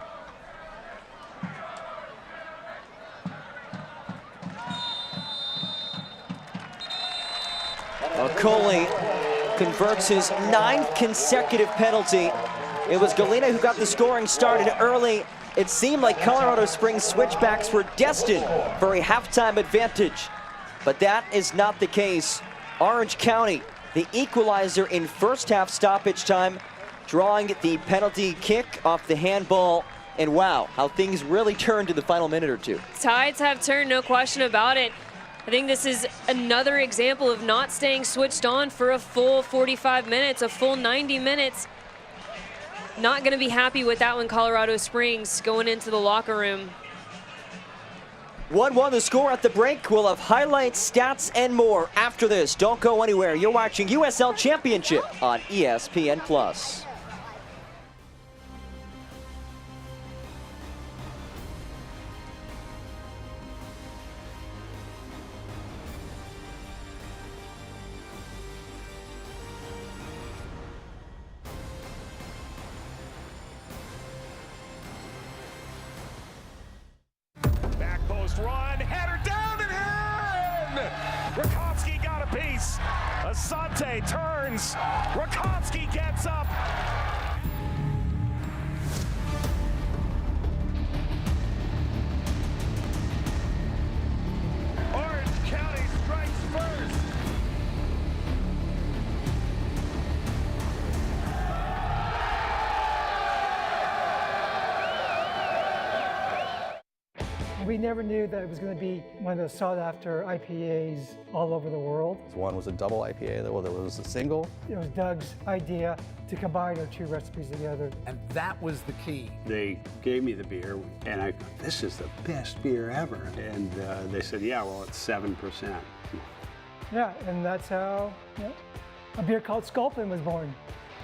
Okoli converts his 9th consecutive penalty. It was Galena who got the scoring started early. It seemed like Colorado Springs Switchbacks were destined for a halftime advantage, but that is not the case. Orange County, the equalizer in first half stoppage time, drawing the penalty kick off the handball, and wow, how things really turned in the final minute or two. Tides have turned, no question about it. I think this is another example of not staying switched on for a full 45 minutes, a full 90 minutes. Not going to be happy with that one, Colorado Springs, going into the locker room. 1-1 the score at the break. We'll have highlights, stats, and more after this. Don't go anywhere. You're watching USL Championship on ESPN+. Run, header down and in! Rakowski got a piece. Asante turns. Rakowski gets up. Orange County strikes first. We never knew that it was going to be one of those sought-after IPAs all over the world. One was a double IPA, the other was a single. It was Doug's idea to combine our 2 recipes together. And that was the key. They gave me the beer, and I thought, this is the best beer ever. And they said, yeah, well, it's 7%. Yeah, and that's how a beer called Sculpin was born.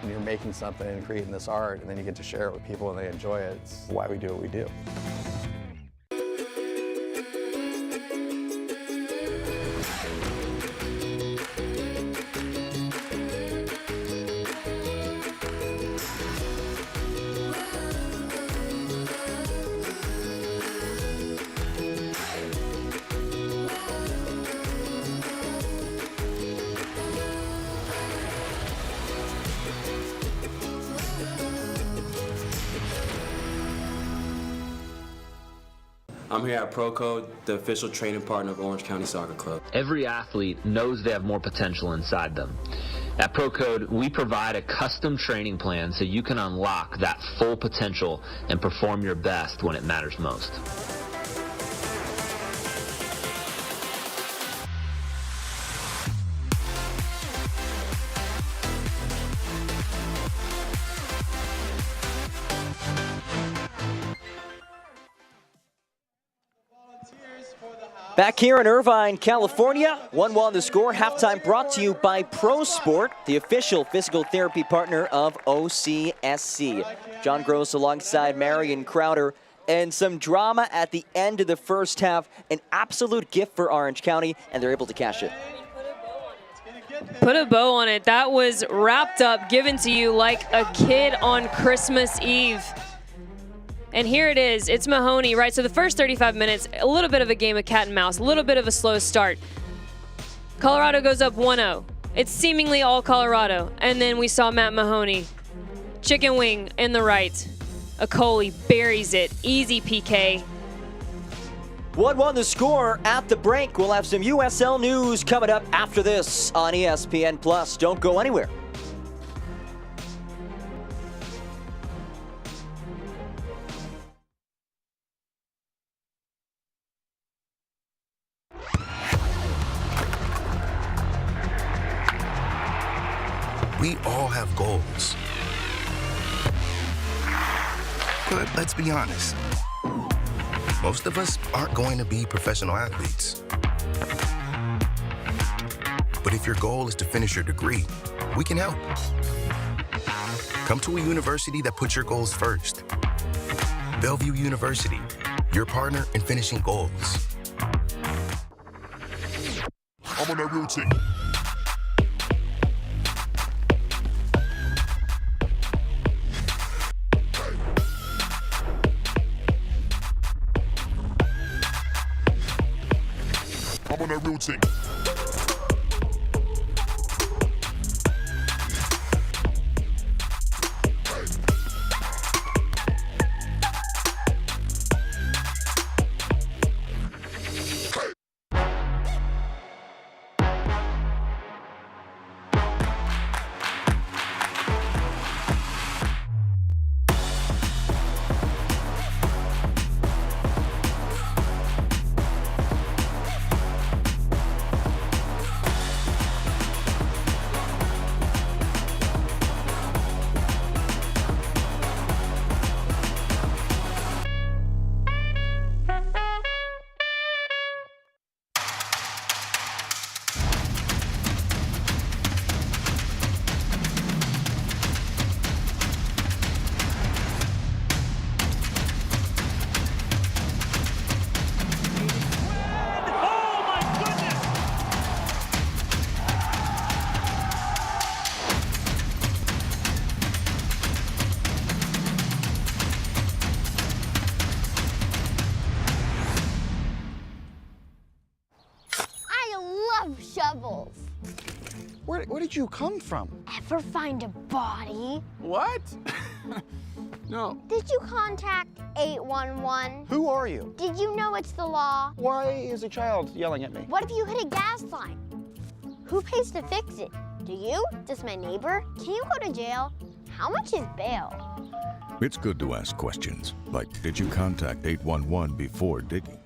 When you're making something and creating this art, and then you get to share it with people and they enjoy it, it's why we do what we do. I'm here at Pro Code, the official training partner of Orange County Soccer Club. Every athlete knows they have more potential inside them. At ProCode, we provide a custom training plan so you can unlock that full potential and perform your best when it matters most. Back here in Irvine, California, 1-1 the score. Halftime brought to you by Pro Sport, the official physical therapy partner of OCSC. John Gross alongside Marion Crowder. And some drama at the end of the first half. An absolute gift for Orange County, and they're able to cash it. Put a bow on it. That was wrapped up, given to you like a kid on Christmas Eve. And here it is. It's Mahoney, right? So the first 35 minutes, a little bit of a game of cat and mouse, a little bit of a slow start. Colorado goes up 1-0. It's seemingly all Colorado. And then we saw Matt Mahoney. Chicken wing in the right. Okoli buries it. Easy PK. 1-1 the score at the break. We'll have some USL news coming up after this on ESPN+. Don't go anywhere. We all have goals. But let's be honest, most of us aren't going to be professional athletes. But if your goal is to finish your degree, we can help. Come to a university that puts your goals first. Bellevue University, your partner in finishing goals. I'm on that routine. I'm on that routine. Shovels. Where did you come from? Ever find a body? What? No. Did you contact 811? Who are you? Did you know it's the law? Why is a child yelling at me? What if you hit a gas line? Who pays to fix it? Do you? Does my neighbor? Can you go to jail? How much is bail? It's good to ask questions, like did you contact 811 before digging?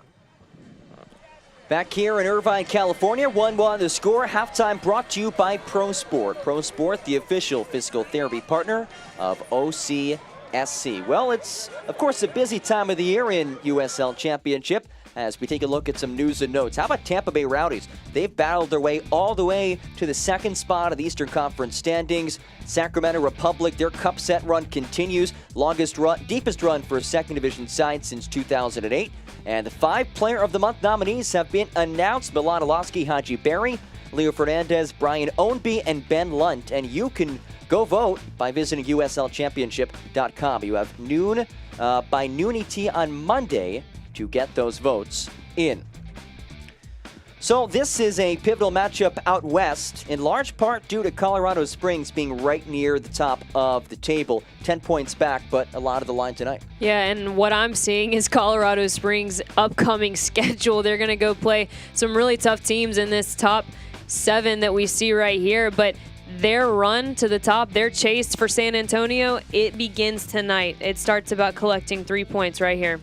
Back here in Irvine, California, 1-1 the score. Halftime brought to you by Pro Sport. Pro Sport, the official physical therapy partner of OCSC. Well, it's, of course, a busy time of the year in USL Championship as we take a look at some news and notes. How about Tampa Bay Rowdies? They've battled their way all the way to the second spot of the Eastern Conference standings. Sacramento Republic, their cup set run continues. Longest run, deepest run for a second division side since 2008. And the 5 Player of the Month nominees have been announced. Milan Alowski, Haji Berry, Leo Fernandez, Brian Ownby, and Ben Lunt. And you can go vote by visiting USLChampionship.com. You have noon by noon ET on Monday to get those votes in. So this is a pivotal matchup out west, in large part due to Colorado Springs being right near the top of the table. 10 points back, but a lot of the line tonight. Yeah, and what I'm seeing is Colorado Springs' upcoming schedule. They're going to go play some really tough teams in this top 7 that we see right here, but their run to the top, their chase for San Antonio, it begins tonight. It starts about collecting 3 points right here.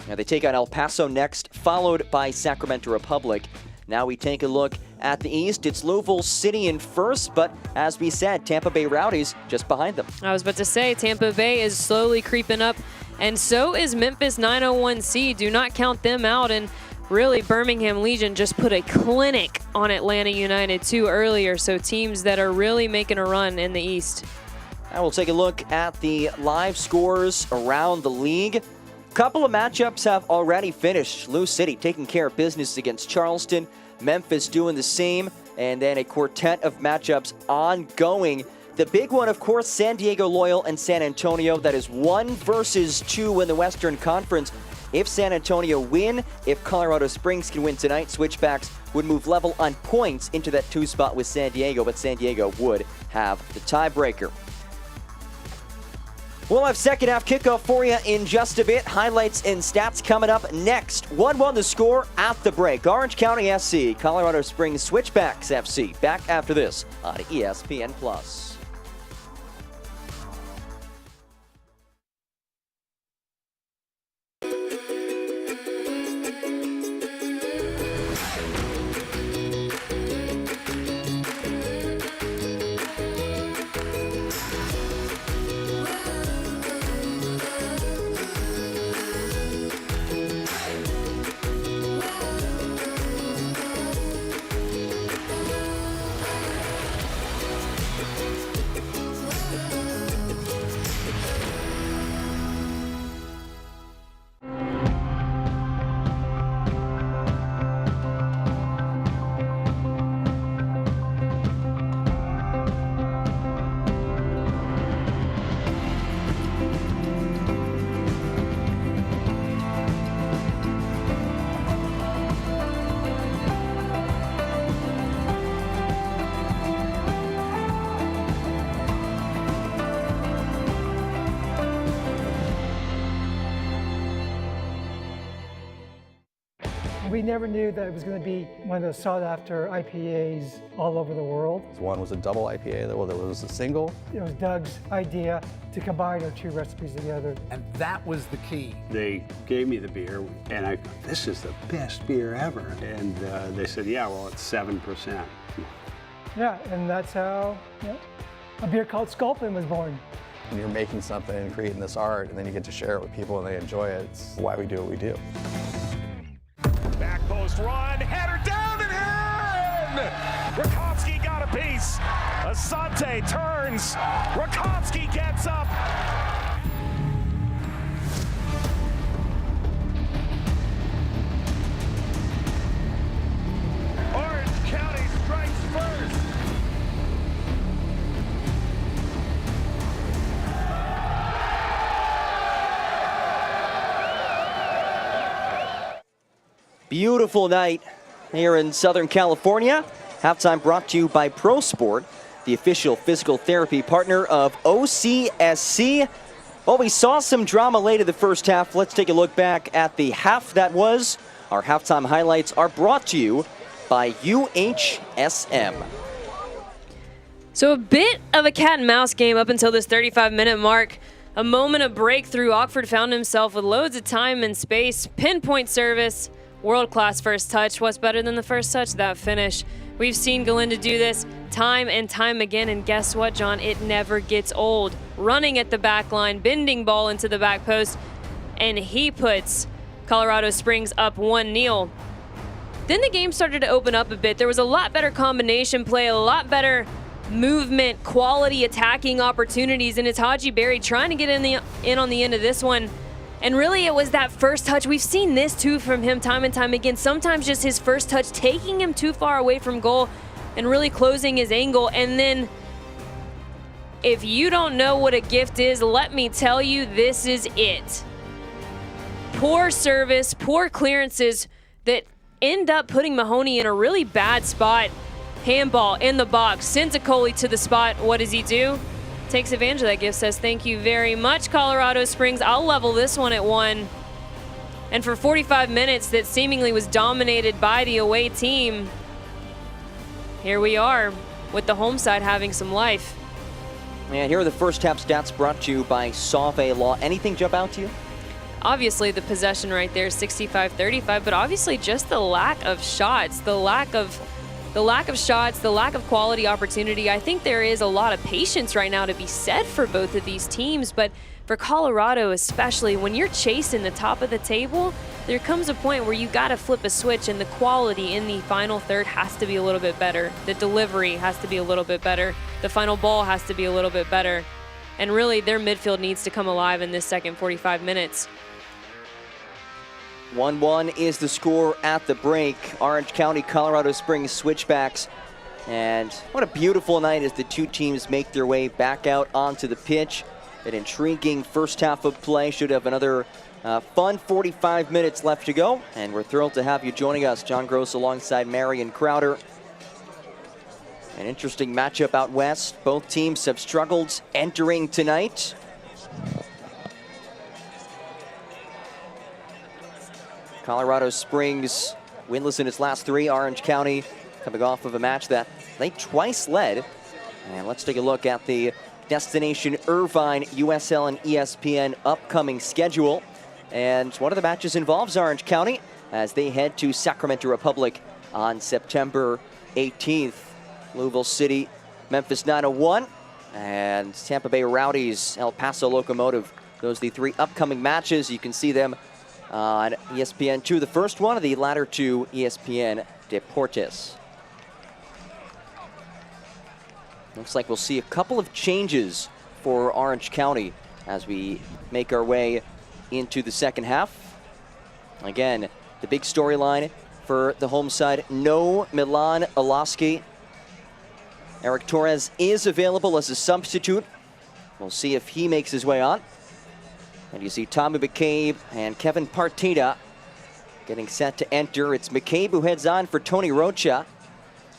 Now they take on El Paso next, followed by Sacramento Republic. Now we take a look at the East. It's Louisville City in first, but as we said, Tampa Bay Rowdies just behind them. I was about to say, Tampa Bay is slowly creeping up, and so is Memphis 901C. Do not count them out, and really Birmingham Legion just put a clinic on Atlanta United too earlier, so teams that are really making a run in the East. Now we'll take a look at the live scores around the league. Couple of matchups have already finished. Lou City taking care of business against Charleston, Memphis doing the same, and then a quartet of matchups ongoing. The big one, of course, San Diego Loyal and San Antonio. That is 1 versus 2 in the Western Conference. If San Antonio win, if Colorado Springs can win tonight, Switchbacks would move level on points into that 2 spot with San Diego, but San Diego would have the tiebreaker. We'll have second half kickoff for you in just a bit. Highlights and stats coming up next. 1-1 the score at the break. Orange County SC, Colorado Springs Switchbacks FC. Back after this on ESPN+. We never knew that it was going to be one of those sought-after IPAs all over the world. One was a double IPA, there was a single. It was Doug's idea to combine our 2 recipes together. And that was the key. They gave me the beer, and I thought, this is the best beer ever. And they said, yeah, well, it's 7%. Yeah, and that's how a beer called Sculpin was born. When you're making something and creating this art, and then you get to share it with people and they enjoy it, it's why we do what we do. Back post run, header down and in! Rakowski got a piece. Asante turns. Rakowski gets up. Orange County strikes first. Beautiful night here in Southern California. Halftime brought to you by Pro Sport, the official physical therapy partner of OCSC. Well, we saw some drama late in the first half. Let's take a look back at the half that was. Our halftime highlights are brought to you by UHSM. So a bit of a cat and mouse game up until this 35-minute mark. A moment of breakthrough. Oxford found himself with loads of time and space. Pinpoint service. World-class first touch. What's better than the first touch? That finish. We've seen Galinda do this time and time again, and guess what, John? It never gets old. Running at the back line, bending ball into the back post, and he puts Colorado Springs up 1-0. Then the game started to open up a bit. There was a lot better combination play, a lot better movement, quality attacking opportunities, and it's Haji Berry trying to get in on the end of this one. And really, it was that first touch. We've seen this, too, from him time and time again. Sometimes just his first touch taking him too far away from goal and really closing his angle. And then, if you don't know what a gift is, let me tell you, this is it. Poor service, poor clearances that end up putting Mahoney in a really bad spot. Handball in the box, sends a goalie to the spot. What does he do? Takes advantage of that gift, says thank you very much, Colorado Springs. I'll level this one at 1. And for 45 minutes that seemingly was dominated by the away team, here we are. with the home side having some life. And here are the first half stats brought to you by Sauve Law. Anything jump out to you? Obviously the possession right there, 65-35, but obviously just the lack of shots, the lack of shots, the lack of quality opportunity. I think there is a lot of patience right now to be said for both of these teams, but for Colorado especially, when you're chasing the top of the table, there comes a point where you got to flip a switch, and the quality in the final third has to be a little bit better. The delivery has to be a little bit better. The final ball has to be a little bit better. And really, their midfield needs to come alive in this second 45 minutes. 1-1 is the score at the break. Orange County, Colorado Springs Switchbacks. And what a beautiful night as the two teams make their way back out onto the pitch. An intriguing first half of play. Should have another fun 45 minutes left to go. And we're thrilled to have you joining us. John Gross alongside Marion Crowder. An interesting matchup out west. Both teams have struggled entering tonight. Colorado Springs winless in its last three. Orange County coming off of a match that they twice led. And let's take a look at the Destination Irvine, USL, and ESPN upcoming schedule. And one of the matches involves Orange County as they head to Sacramento Republic on September 18th. Louisville City, Memphis 901, and Tampa Bay Rowdies, El Paso Locomotive. Those are the three upcoming matches. You can see them on ESPN2, the first one, the latter two, ESPN Deportes. Looks like we'll see a couple of changes for Orange County as we make our way into the second half. Again, the big storyline for the home side, no Milan Olaski. Eric Torres is available as a substitute. We'll see if he makes his way on. And you see Tommy McCabe and Kevin Partida getting set to enter. It's McCabe who heads on for Tony Rocha.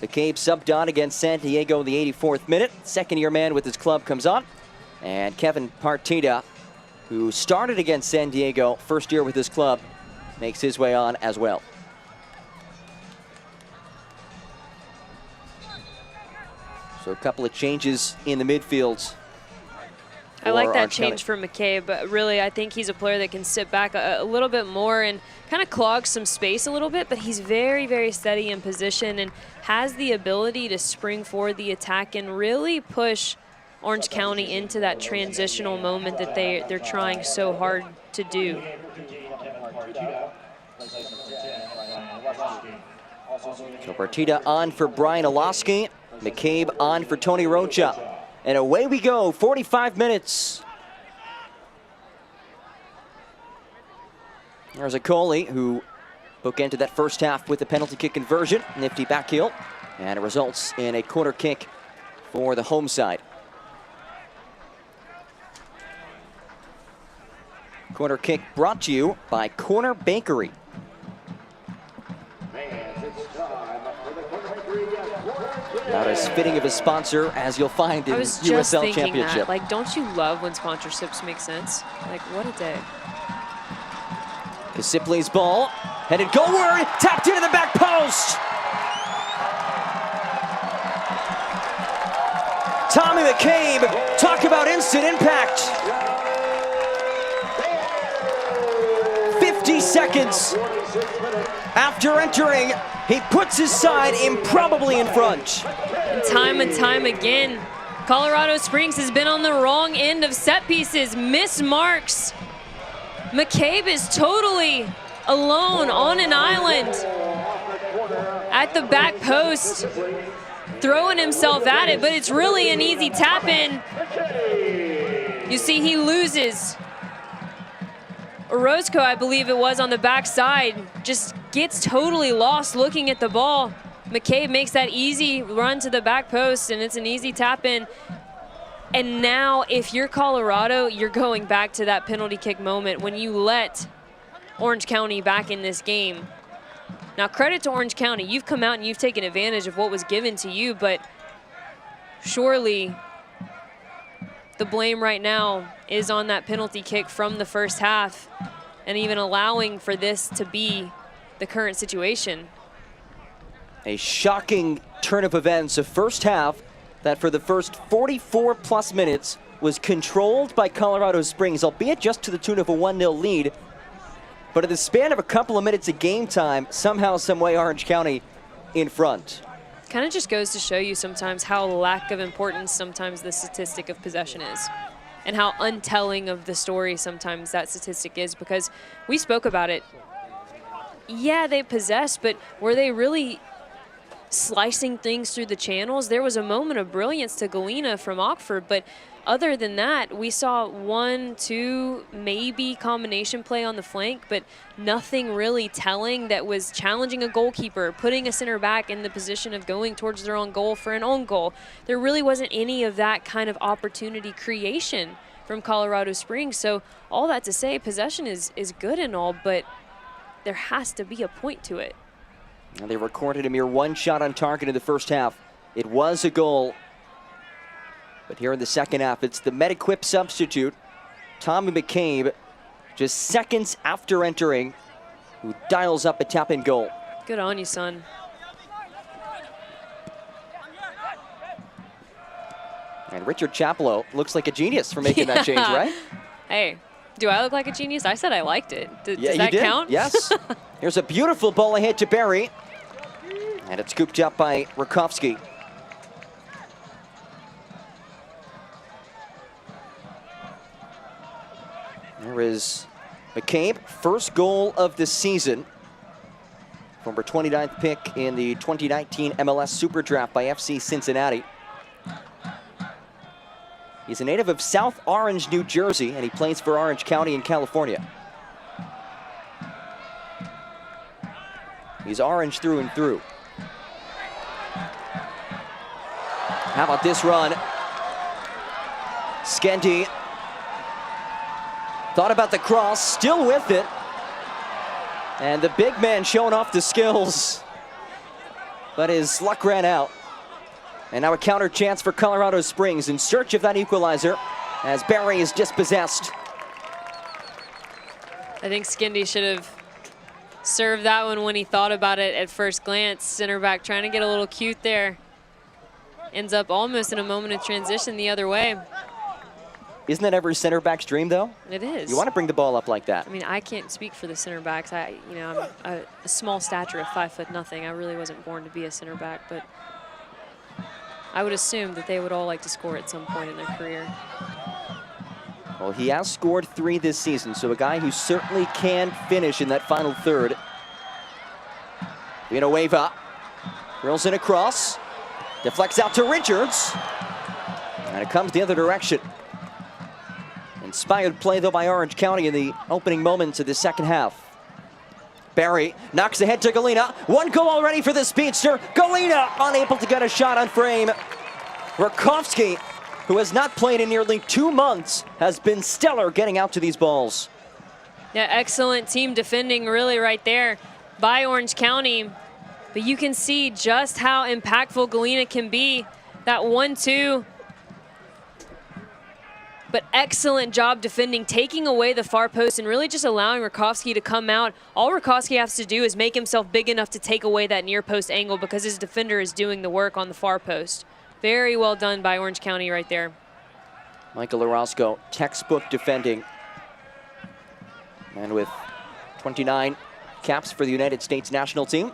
McCabe subbed on against San Diego in the 84th minute. Second-year man with his club comes on. And Kevin Partida, who started against San Diego, first year with his club, makes his way on as well. So a couple of changes in the midfield. I like that change for McCabe, but really I think he's a player that can sit back a little bit more and kind of clog some space a little bit, but he's very, very steady in position and has the ability to spring forward the attack and really push Orange County into that transitional moment that they're trying so hard to do. So Partida on for Brian Olaski, McCabe on for Tony Rocha. And away we go, 45 minutes. There's a Coley who bookended that first half with a penalty kick conversion. Nifty back heel. And it results in a corner kick for the home side. Corner kick brought to you by Corner Bakery. Not as fitting of a sponsor as you'll find in USL Championship. That. Like, don't you love when sponsorships make sense? Like, what a day. Kasipli's ball, headed goalward, tapped into the back post. Tommy McCabe, talk about instant impact. 50 seconds after entering, he puts his side improbably in front. And time again, Colorado Springs has been on the wrong end of set pieces, missed marks. McCabe is totally alone on an island at the back post, throwing himself at it, but it's really an easy tap in. You see he loses. Orozco, I believe it was, on the backside, just gets totally lost looking at the ball. McCabe makes that easy run to the back post, and it's an easy tap in. And now, if you're Colorado, you're going back to that penalty kick moment when you let Orange County back in this game. Now, credit to Orange County. You've come out and you've taken advantage of what was given to you, but surely the blame right now is on that penalty kick from the first half and even allowing for this to be the current situation. A shocking turn of events, a first half that for the first 44+ minutes was controlled by Colorado Springs, albeit just to the tune of a 1-0 lead. But in the span of a couple of minutes of game time, somehow, some way, Orange County in front. Kind of just goes to show you sometimes how lack of importance sometimes the statistic of possession is, and how untelling of the story sometimes that statistic is, because we spoke about it. Yeah, they possessed, but were they really slicing things through the channels? There was a moment of brilliance to Galena from Oxford, but other than that, we saw 1, 2, maybe combination play on the flank, but nothing really telling that was challenging a goalkeeper, putting a center back in the position of going towards their own goal for an own goal. There really wasn't any of that kind of opportunity creation from Colorado Springs. So all that to say, possession is good and all, but there has to be a point to it. And they recorded a mere 1 shot on target in the first half. It was a goal. But here in the second half, it's the Med-Equip substitute, Tommy McCabe, just seconds after entering, who dials up a tap-in goal. Good on you, son. And Richard Chaplow looks like a genius for making that change, right? Hey, do I look like a genius? I said I liked it. Yeah, does that you did. count? Yes. Here's a beautiful ball ahead to Barry. And it's scooped up by Rakowski. There is McCabe, first goal of the season. Former 29th pick in the 2019 MLS Super Draft by FC Cincinnati. He's a native of South Orange, New Jersey, and he plays for Orange County in California. He's orange through and through. How about this run? Skendi thought about the cross, still with it. And the big man showing off the skills. But his luck ran out. And now a counter chance for Colorado Springs in search of that equalizer as Barry is dispossessed. I think Skendi should have served that one when he thought about it at first glance. Center back trying to get a little cute there. Ends up almost in a moment of transition the other way. Isn't that every center back's dream, though? It is. You want to bring the ball up like that. I mean, I can't speak for the center backs. I'm a small stature of 5'0". I really wasn't born to be a center back, but I would assume that they would all like to score at some point in their career. Well, he has scored 3 this season, so a guy who certainly can finish in that final third. Villanueva drills in across, deflects out to Richards, and it comes the other direction. Inspired play, though, by Orange County in the opening moments of the second half. Barry knocks ahead to Galena. 1 goal already for the speedster. Galena unable to get a shot on frame. Rakowski, who has not played in nearly 2 months, has been stellar getting out to these balls. Yeah, excellent team defending really right there by Orange County. But you can see just how impactful Galena can be. That 1-2. But excellent job defending, taking away the far post and really just allowing Rakowski to come out. All Rakowski has to do is make himself big enough to take away that near post angle because his defender is doing the work on the far post. Very well done by Orange County right there. Michael Orozco, textbook defending. And with 29 caps for the United States national team.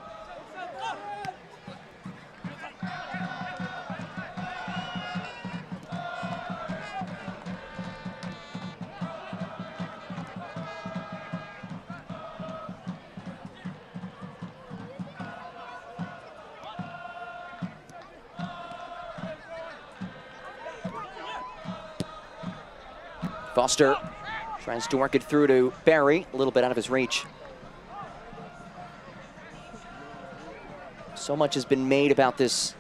Foster tries to work it through to Barry, a little bit out of his reach. So much has been made about this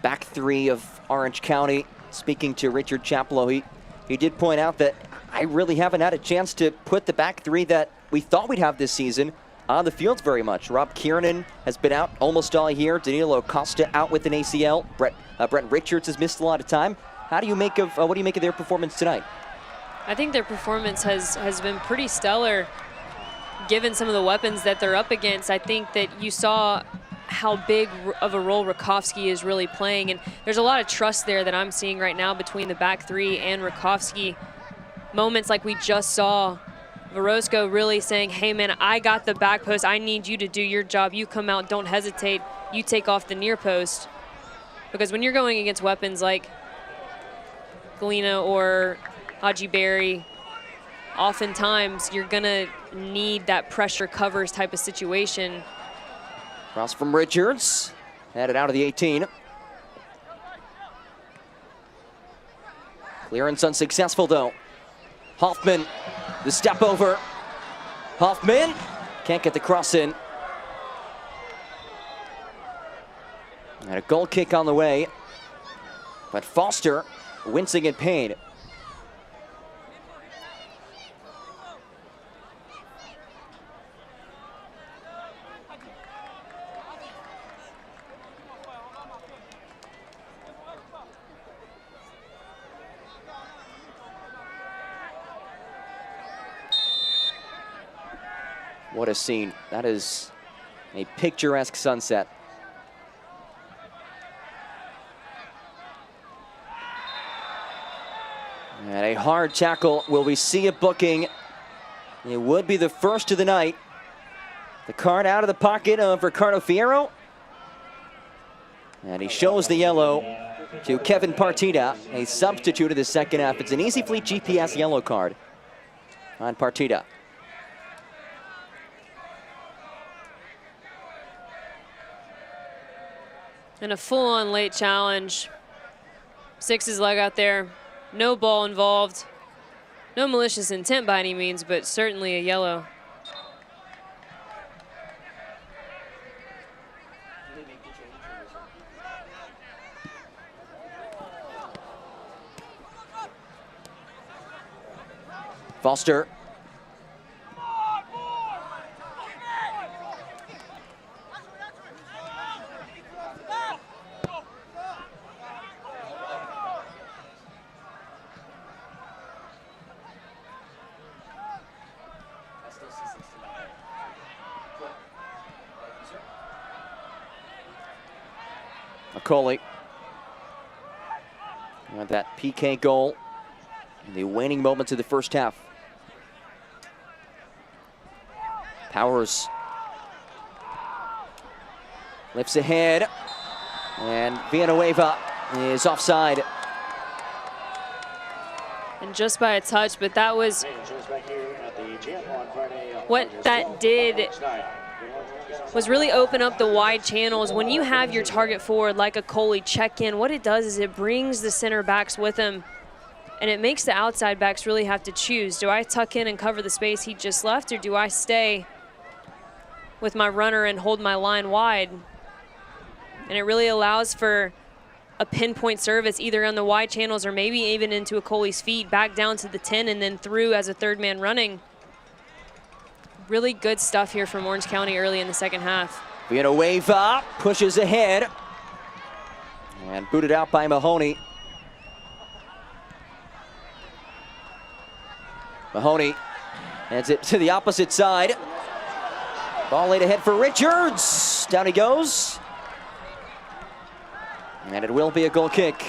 back 3 of Orange County. Speaking to Richard Chaplow, he did point out that I really haven't had a chance to put the back 3 that we thought we'd have this season on the field very much. Rob Kiernan has been out almost all year. Danilo Costa out with an ACL. Brent Richards has missed a lot of time. How do you make of what do you make of their performance tonight? I think their performance has been pretty stellar given some of the weapons that they're up against. I think that you saw how big of a role Rakowski is really playing. And there's a lot of trust there that I'm seeing right now between the back three and Rakowski. Moments like we just saw, Vorosco really saying, hey man, I got the back post. I need you to do your job. You come out, don't hesitate. You take off the near post. Because when you're going against weapons like Galena or Haji Berry, oftentimes you're gonna need that pressure covers type of situation. Cross from Richards, headed out of the 18. Clearance unsuccessful though. Hoffman, the step over. Hoffman can't get the cross in. And a goal kick on the way, but Foster wincing in pain. What a scene. That is a picturesque sunset. And a hard tackle. Will we see a booking? It would be the first of the night. The card out of the pocket of Ricardo Fierro. And he shows the yellow to Kevin Partida, a substitute of the second half. It's an Easy Fleet GPS yellow card on Partida. And a full-on late challenge. Six's leg out there. No ball involved. No malicious intent by any means, but certainly a yellow. Foster. Coley. And that PK goal in the waning moments of the first half. Powers lifts ahead, and Villanueva is offside. And just by a touch, but that was what that did was really open up the wide channels. When you have your target forward like a Coley check in, what it does is it brings the center backs with him, and it makes the outside backs really have to choose. Do I tuck in and cover the space he just left, or do I stay with my runner and hold my line wide? And it really allows for a pinpoint service either on the wide channels or maybe even into a Coley's feet, back down to the 10 and then through as a third man running. Really good stuff here from Orange County early in the second half. Villanueva pushes ahead and booted out by Mahoney. Mahoney hands it to the opposite side. Ball laid ahead for Richards. Down he goes. And it will be a goal kick.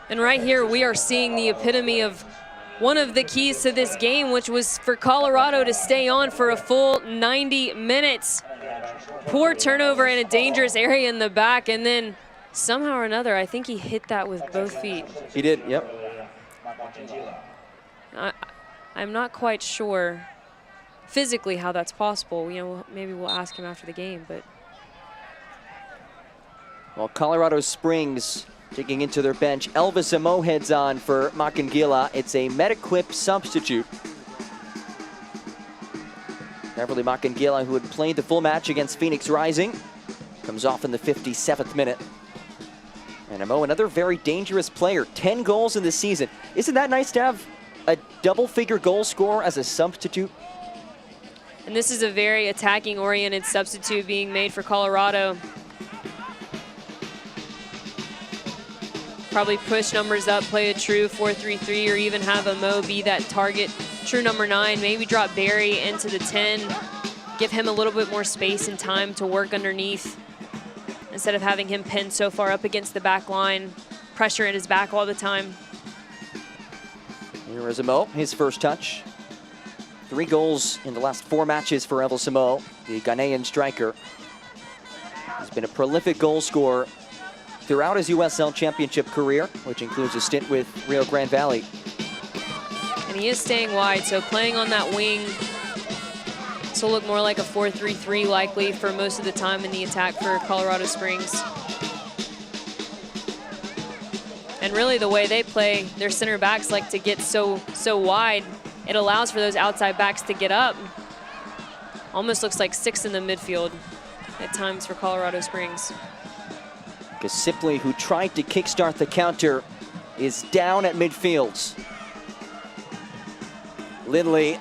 And right here we are seeing the epitome of one of the keys to this game, which was for Colorado to stay on for a full 90 minutes. Poor turnover in a dangerous area in the back, and then somehow or another, I think he hit that with both feet. He did, yep. I'm not quite sure physically how that's possible. You know, maybe we'll ask him after the game, but. Well, Colorado Springs digging into their bench. Elvis Amo heads on for Makangila. It's a Metaquip substitute. Beverly Makangila, who had played the full match against Phoenix Rising, comes off in the 57th minute. And Amo, another very dangerous player. 10 goals in the season. Isn't that nice to have a double-figure goal scorer as a substitute? And this is a very attacking-oriented substitute being made for Colorado. Probably push numbers up, play a true 4-3-3, or even have Amo be that target true number 9. Maybe drop Barry into the 10. Give him a little bit more space and time to work underneath instead of having him pinned so far up against the back line, pressure in his back all the time. Here is Amo, his first touch. 3 goals in the last 4 matches for Evel Samo, the Ghanaian striker. He's been a prolific goal scorer throughout his USL Championship career, which includes a stint with Rio Grande Valley. And he is staying wide, so playing on that wing, this will look more like a 4-3-3 likely for most of the time in the attack for Colorado Springs. And really the way they play, their center backs like to get so wide, it allows for those outside backs to get up. Almost looks like 6 in the midfield at times for Colorado Springs. Kasipli, who tried to kickstart the counter, is down at midfield. Lindley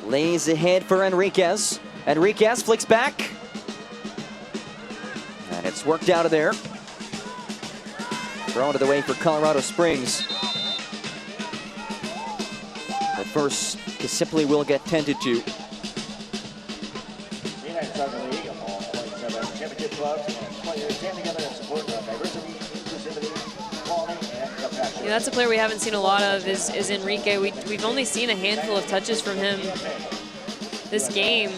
lays ahead for Enriquez. Enriquez flicks back. And it's worked out of there. Throw it away for Colorado Springs. But first, Kasipli will get tended to. Yeah, that's a player we haven't seen a lot of is Enrique. We've only seen a handful of touches from him this game.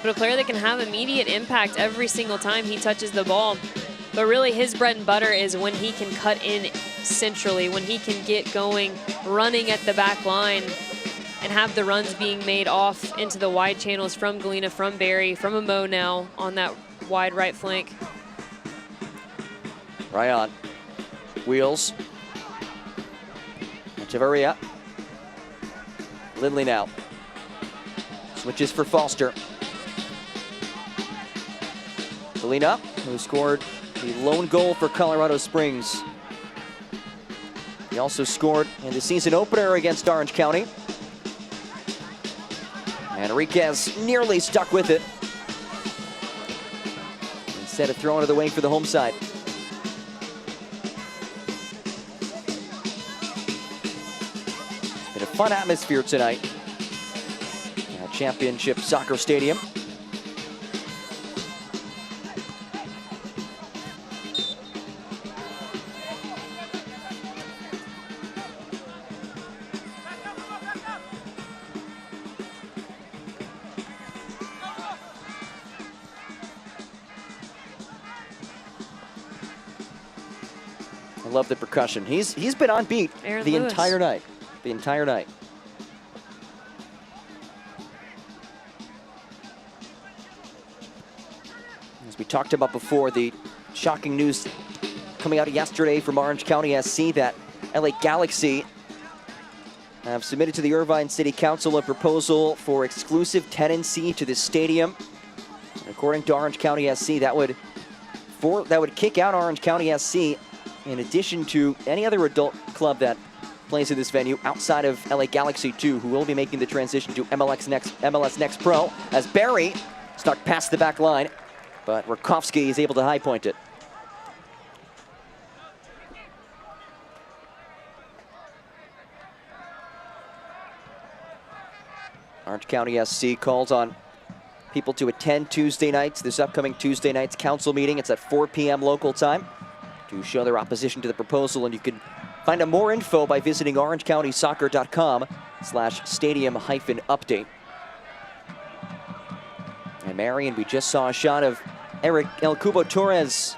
But a player that can have immediate impact every single time he touches the ball. But really his bread and butter is when he can cut in centrally, when he can get going, running at the back line and have the runs being made off into the wide channels from Galena, from Barry, from Amo now on that wide right flank. Ryan. Wheels. Echeverria. Lindley now. Switches for Foster. Galena, who scored the lone goal for Colorado Springs. He also scored in the season opener against Orange County. And Enriquez nearly stuck with it instead of throwing it away for the home side. It's been a fun atmosphere tonight at Championship Soccer Stadium. I love the percussion. He's been on beat the entire night. The entire night. As we talked about before, the shocking news coming out yesterday from Orange County SC that LA Galaxy have submitted to the Irvine City Council a proposal for exclusive tenancy to the stadium. And according to Orange County SC, that would kick out Orange County SC in addition to any other adult club that plays in this venue outside of LA Galaxy 2, who will be making the transition to MLS Next Pro, as Barry stuck past the back line, but Rakowski is able to high point it. Orange County SC calls on people to attend Tuesday nights, this upcoming Tuesday night's council meeting. It's at 4 p.m. local time, to show their opposition to the proposal. And you can find out more info by visiting orangecountysoccer.com/stadium-update. And Marion, we just saw a shot of Eric El Cubo Torres,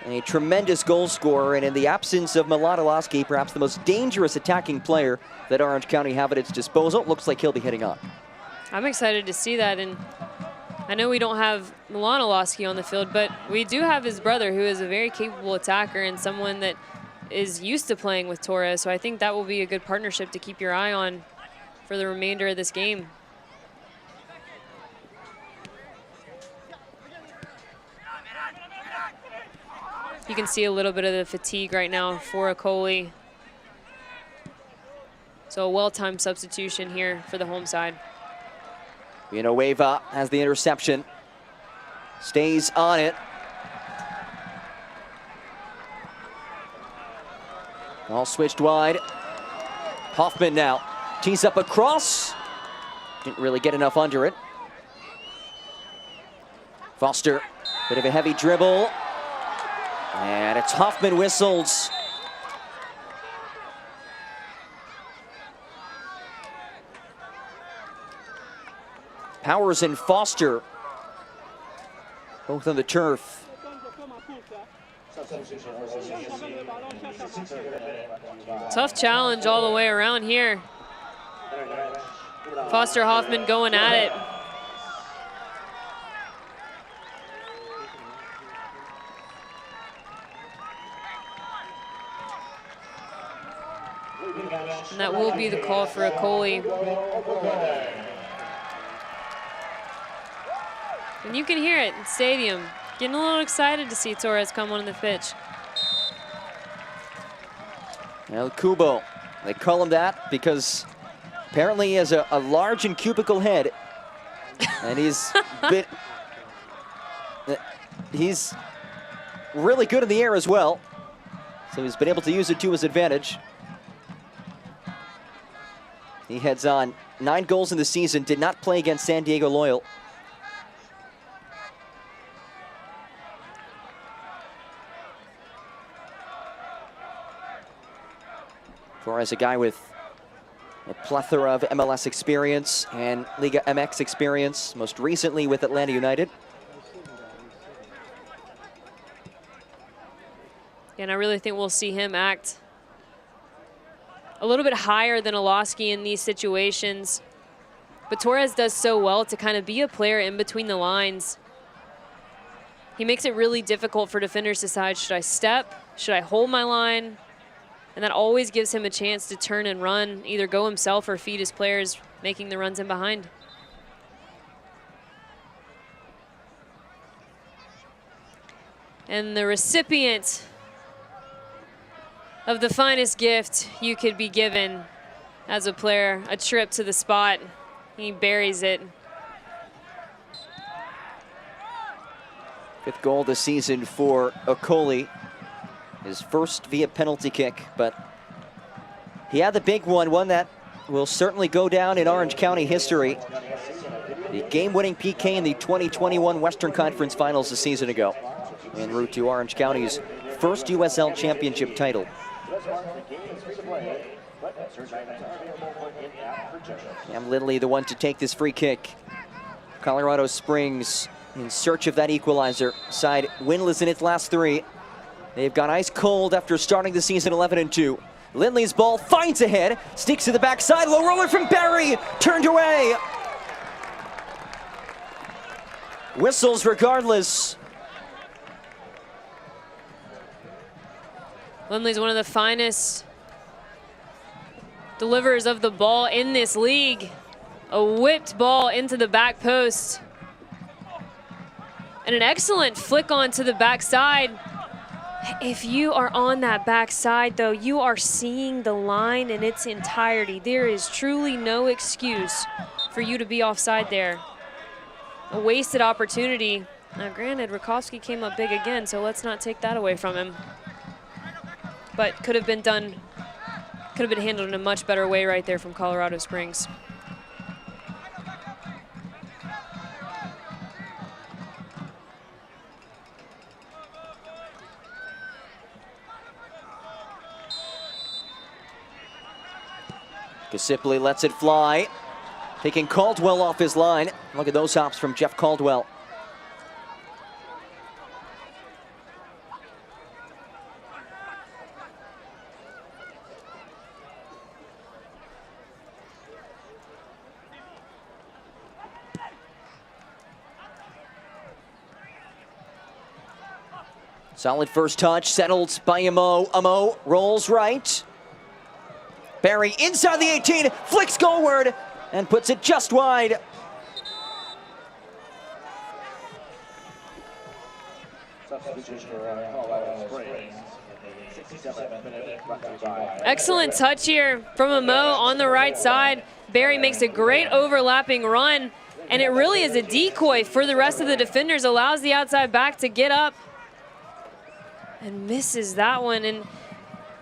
a tremendous goal scorer, and in the absence of Milan Olaski, perhaps the most dangerous attacking player that Orange County have at its disposal. Looks like he'll be heading on. I'm excited to see that, and I know we don't have Milan Olaski on the field, but we do have his brother, who is a very capable attacker and someone that is used to playing with Torres, so I think that will be a good partnership to keep your eye on for the remainder of this game. You can see a little bit of the fatigue right now for Akoli. So a well-timed substitution here for the home side. Villanueva has the interception. Stays on it. All switched wide. Hoffman now tees up a cross. Didn't really get enough under it. Foster, bit of a heavy dribble. And it's Hoffman whistles. Powers and Foster, both on the turf. Tough challenge all the way around here. Foster Hoffman going at it. And that will be the call for a goalie. And you can hear it in the stadium. Getting a little excited to see Torres come on the pitch. El Cubo, they call him that because apparently he has a large and cubical head. And he's really good in the air as well. So he's been able to use it to his advantage. He heads on 9 goals in the season, did not play against San Diego Loyal. Torres, a guy with a plethora of MLS experience and Liga MX experience, most recently with Atlanta United. And I really think we'll see him act a little bit higher than Olowski in these situations. But Torres does so well to kind of be a player in between the lines. He makes it really difficult for defenders to decide, should I step? Should I hold my line? And that always gives him a chance to turn and run, either go himself or feed his players, making the runs in behind. And the recipient of the finest gift you could be given as a player, a trip to the spot. He buries it. 5th goal this season for Okoli. His first via penalty kick, but he had the big one that will certainly go down in Orange County history. The game-winning PK in the 2021 Western Conference Finals a season ago, en route to Orange County's first USL Championship title. Cam Lindley, the one to take this free kick. Colorado Springs in search of that equalizer. Side winless in its last 3. They've gone ice cold after starting the season 11-2. Lindley's ball finds a head, sneaks to the backside, low roller from Barry, turned away. Whistles regardless. Lindley's one of the finest deliverers of the ball in this league. A whipped ball into the back post. And an excellent flick onto the backside. If you are on that backside, though, you are seeing the line in its entirety. There is truly no excuse for you to be offside there. A wasted opportunity. Now, granted, Rakowski came up big again, so let's not take that away from him. But could have been done, could have been handled in a much better way right there from Colorado Springs. Kasipli lets it fly, taking Caldwell off his line. Look at those hops from Jeff Caldwell. Solid first touch, settled by Amo. Amo rolls right. Barry inside the 18, flicks goalward, and puts it just wide. Excellent touch here from Amo on the right side. Barry makes a great overlapping run, and it really is a decoy for the rest of the defenders, allows the outside back to get up and misses that one. And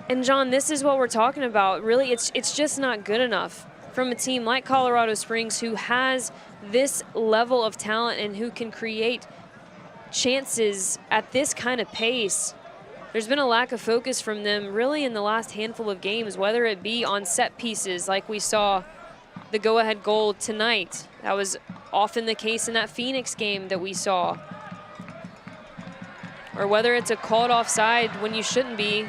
And John, this is what we're talking about. Really, it's just not good enough from a team like Colorado Springs, who has this level of talent and who can create chances at this kind of pace. There's been a lack of focus from them really in the last handful of games, whether it be on set pieces like we saw the go-ahead goal tonight. That was often the case in that Phoenix game that we saw. Or whether it's a called offside when you shouldn't be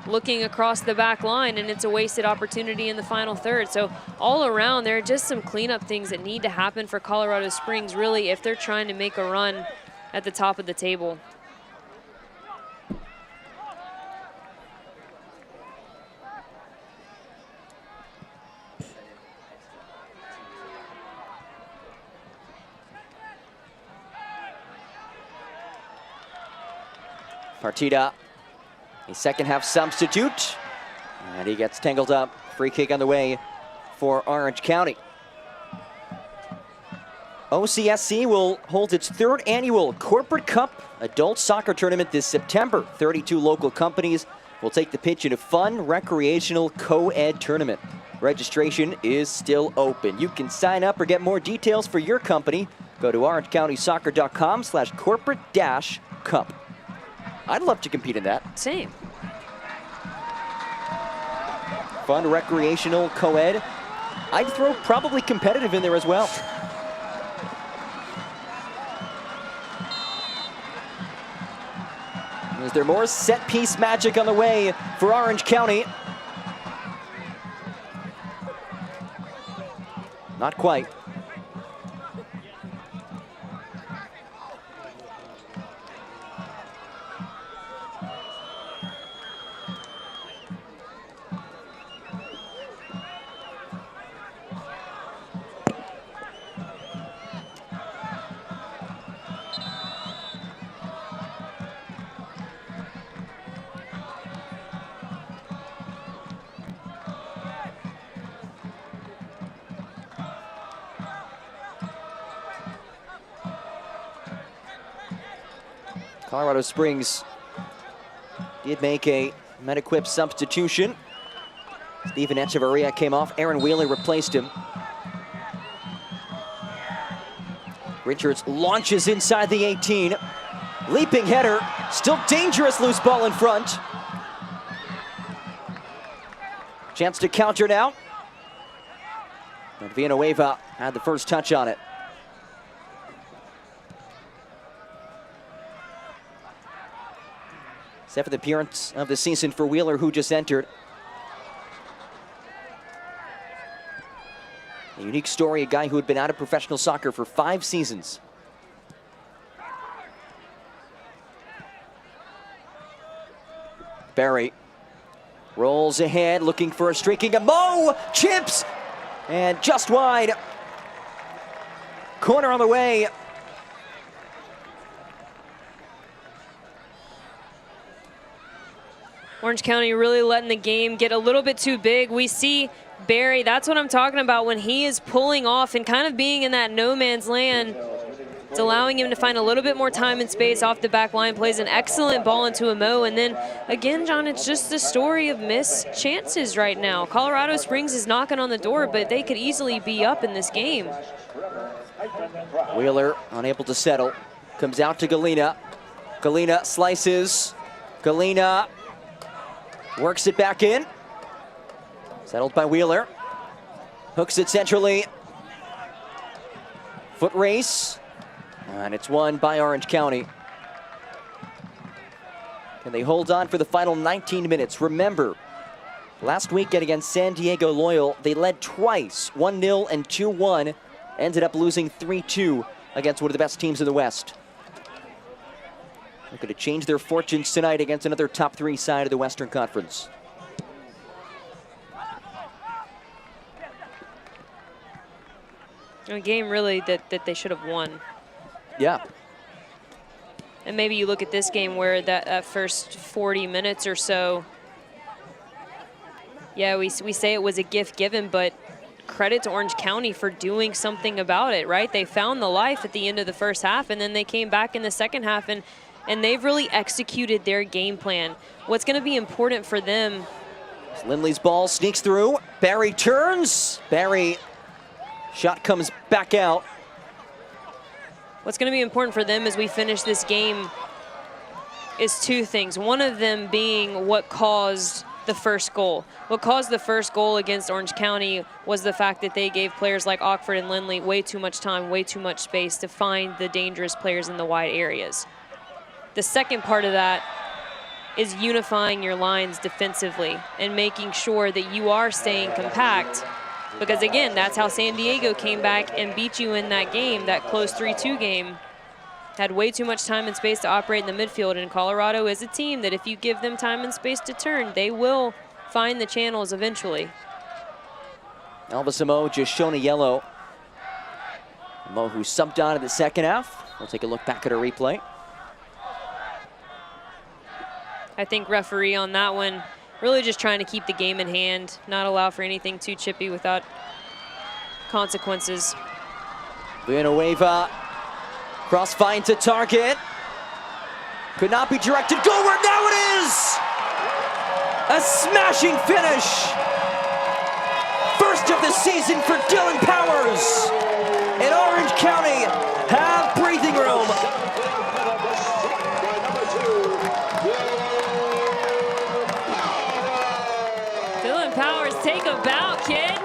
looking across the back line and it's a wasted opportunity in the final third. So all around, there are just some cleanup things that need to happen for Colorado Springs, really, if they're trying to make a run at the top of the table. Partida, a second half substitute, and he gets tangled up. Free kick on the way for Orange County. OCSC will hold its third annual Corporate Cup Adult Soccer Tournament this September. 32 local companies will take the pitch in a fun, recreational co-ed tournament. Registration is still open. You can sign up or get more details for your company. Go to orangecountysoccer.com/corporate-cup. I'd love to compete in that. Same. Fun, recreational, co-ed. I'd throw probably competitive in there as well. Is there more set-piece magic on the way for Orange County? Not quite. Colorado Springs did make a Med-Equip substitution. Steven Echeverria came off. Aaron Wheeler replaced him. Richards launches inside the 18. Leaping header. Still dangerous, loose ball in front. Chance to counter now. And Villanueva had the first touch on it. Seventh appearance of the season for Wheeler, who just entered. A unique story, a guy who had been out of professional soccer for 5 seasons. Barry rolls ahead, looking for a streaking. A Mo chips, and just wide. Corner on the way. Orange County really letting the game get a little bit too big. We see Barry, that's what I'm talking about, when he is pulling off and kind of being in that no man's land. It's allowing him to find a little bit more time and space off the back line, plays an excellent ball into a Mo. And then again, John, it's just the story of missed chances right now. Colorado Springs is knocking on the door, but they could easily be up in this game. Wheeler unable to settle. Comes out to Galena. Galena slices. Galena works it back in. Settled by Wheeler. Hooks it centrally. Foot race. And it's won by Orange County. Can they hold on for the final 19 minutes? Remember, last weekend against San Diego Loyal, they led twice, 1-0 and 2-1. Ended up losing 3-2 against one of the best teams in the West. They're going to change their fortunes tonight against another top 3 side of the Western Conference. A game really that they should have won. Yeah. And maybe you look at this game where that first 40 minutes or so, yeah, we say it was a gift given, but credit to Orange County for doing something about it, right? They found the life at the end of the first half, and then they came back in the second half and and they've really executed their game plan. What's going to be important for them? Lindley's ball sneaks through. Barry turns. Barry, shot comes back out. What's going to be important for them as we finish this game is two things. One of them being what caused the first goal. What caused the first goal against Orange County was the fact that they gave players like Ockford and Lindley way too much time, way too much space to find the dangerous players in the wide areas. The second part of that is unifying your lines defensively and making sure that you are staying compact, because again, that's how San Diego came back and beat you in that game, that close 3-2 game. Had way too much time and space to operate in the midfield, and Colorado is a team that if you give them time and space to turn, they will find the channels eventually. Elvis Amo just shown a yellow. Amo, who subbed on in the second half. We'll take a look back at a replay. I think referee on that one really just trying to keep the game in hand, not allow for anything too chippy without consequences. Villanueva, cross finds a target. Could not be directed goalward, now it is! A smashing finish! First of the season for Dylan Powers. And Orange County have breathing room. Dylan Powers, take a bow, kid.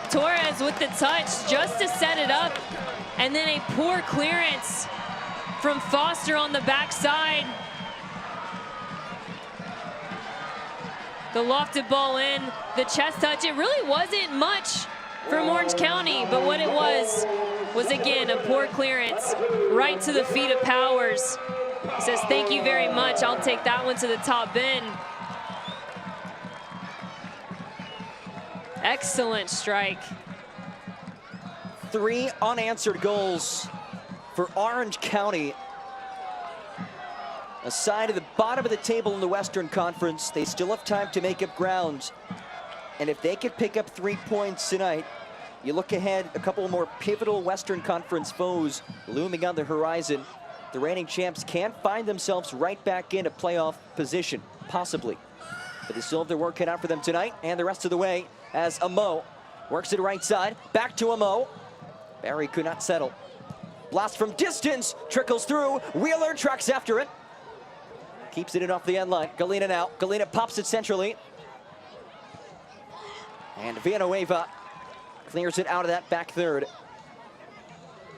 Torres with the touch just to set it up. And then a poor clearance from Foster on the backside. The lofted ball in, the chest touch. It really wasn't much from Orange County, but what it was again, a poor clearance right to the feet of Powers. He says, thank you very much. I'll take that one to the top bin. Excellent strike. 3 unanswered goals for Orange County. Aside at the bottom of the table in the Western Conference, they still have time to make up ground. And if they could pick up 3 points tonight, you look ahead, a couple more pivotal Western Conference foes looming on the horizon. The reigning champs can find themselves right back in a playoff position, possibly. But they still have their work cut out for them tonight and the rest of the way as Amo works it right side, back to Amo. Barry could not settle. Blast from distance, trickles through, Wheeler tracks after it. Keeps it in off the end line. Galena now. Galena pops it centrally. And Villanueva clears it out of that back third.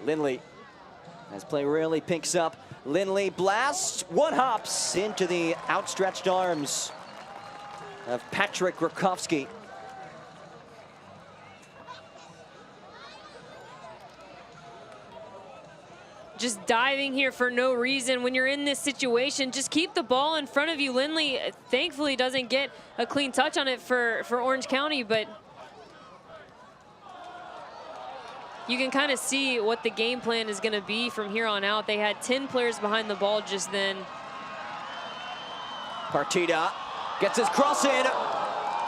Lindley, as play really picks up. Lindley blasts, one hops into the outstretched arms of Patrick Rakowski. Just diving here for no reason. When you're in this situation, just keep the ball in front of you. Lindley thankfully doesn't get a clean touch on it for Orange County, but you can kind of see what the game plan is going to be from here on out. They had 10 players behind the ball just then. Partida gets his cross in.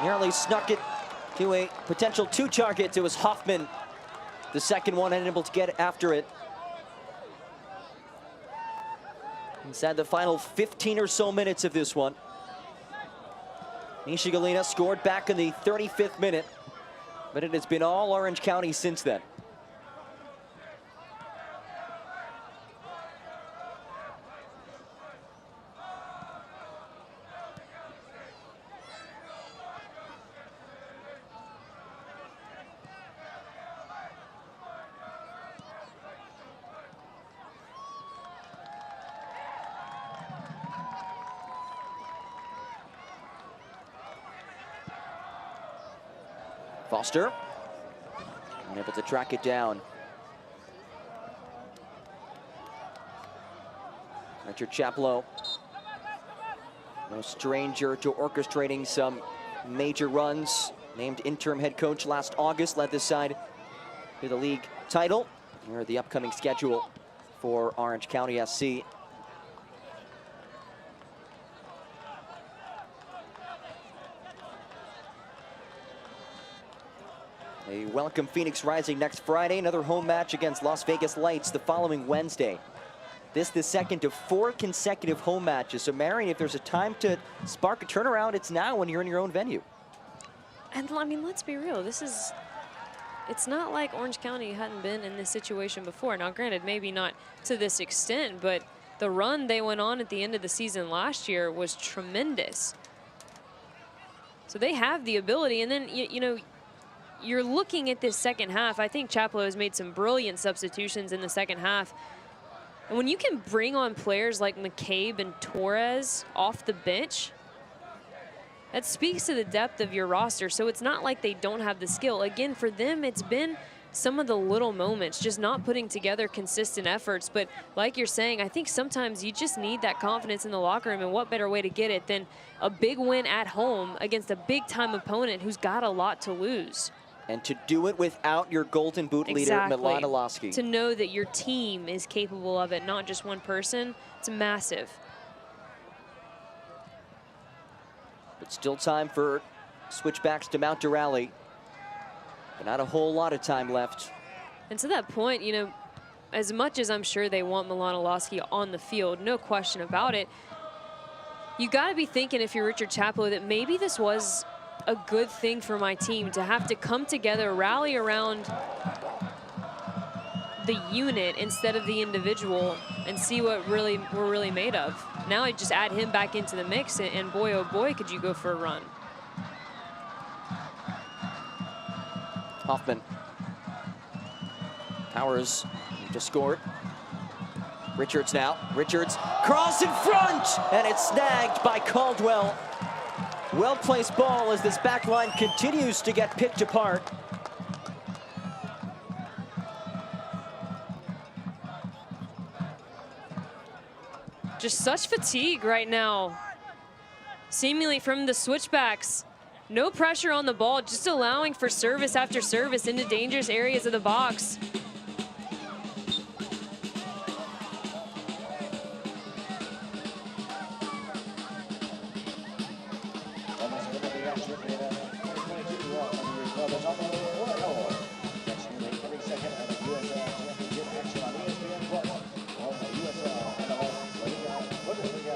Nearly snuck it to a potential 2 targets. It was Hoffman, the second one, unable to get after it. Inside the final 15 or so minutes of this one. Nisha Galena scored back in the 35th minute, but it has been all Orange County since then. Foster, unable to track it down. Richard Chaplow, no stranger to orchestrating some major runs. Named interim head coach last August, led this side to the league title. Here are the upcoming schedule for Orange County SC. They welcome Phoenix Rising next Friday. Another home match against Las Vegas Lights the following Wednesday. This the second of 4 consecutive home matches. So Marion, if there's a time to spark a turnaround, it's now when you're in your own venue. And I mean, let's be real. It's not like Orange County hadn't been in this situation before. Now, granted, maybe not to this extent, but the run they went on at the end of the season last year was tremendous. So they have the ability. And then, you know, you're looking at this second half. I think Chaplow has made some brilliant substitutions in the second half. And when you can bring on players like McCabe and Torres off the bench, that speaks to the depth of your roster. So it's not like they don't have the skill. Again, for them, it's been some of the little moments, just not putting together consistent efforts. But like you're saying, I think sometimes you just need that confidence in the locker room, and what better way to get it than a big win at home against a big-time opponent who's got a lot to lose. And to do it without your golden boot leader, Milan Iloski. To know that your team is capable of it, not just one person, it's massive. But still time for Switchbacks to mount a rally. But not a whole lot of time left. And to that point, you know, as much as I'm sure they want Milan Iloski on the field, no question about it, you got to be thinking, if you're Richard Chaplow, that maybe this was a good thing for my team to have to come together, rally around the unit instead of the individual, and see what we're really made of. Now I just add him back into the mix, and boy, oh boy, could you go for a run. Hoffman. Powers just scored. Richards now. Richards cross in front, and it's snagged by Caldwell. Well-placed ball as this back line continues to get picked apart. Just such fatigue right now, seemingly from the Switchbacks. No pressure on the ball, just allowing for service after service into dangerous areas of the box.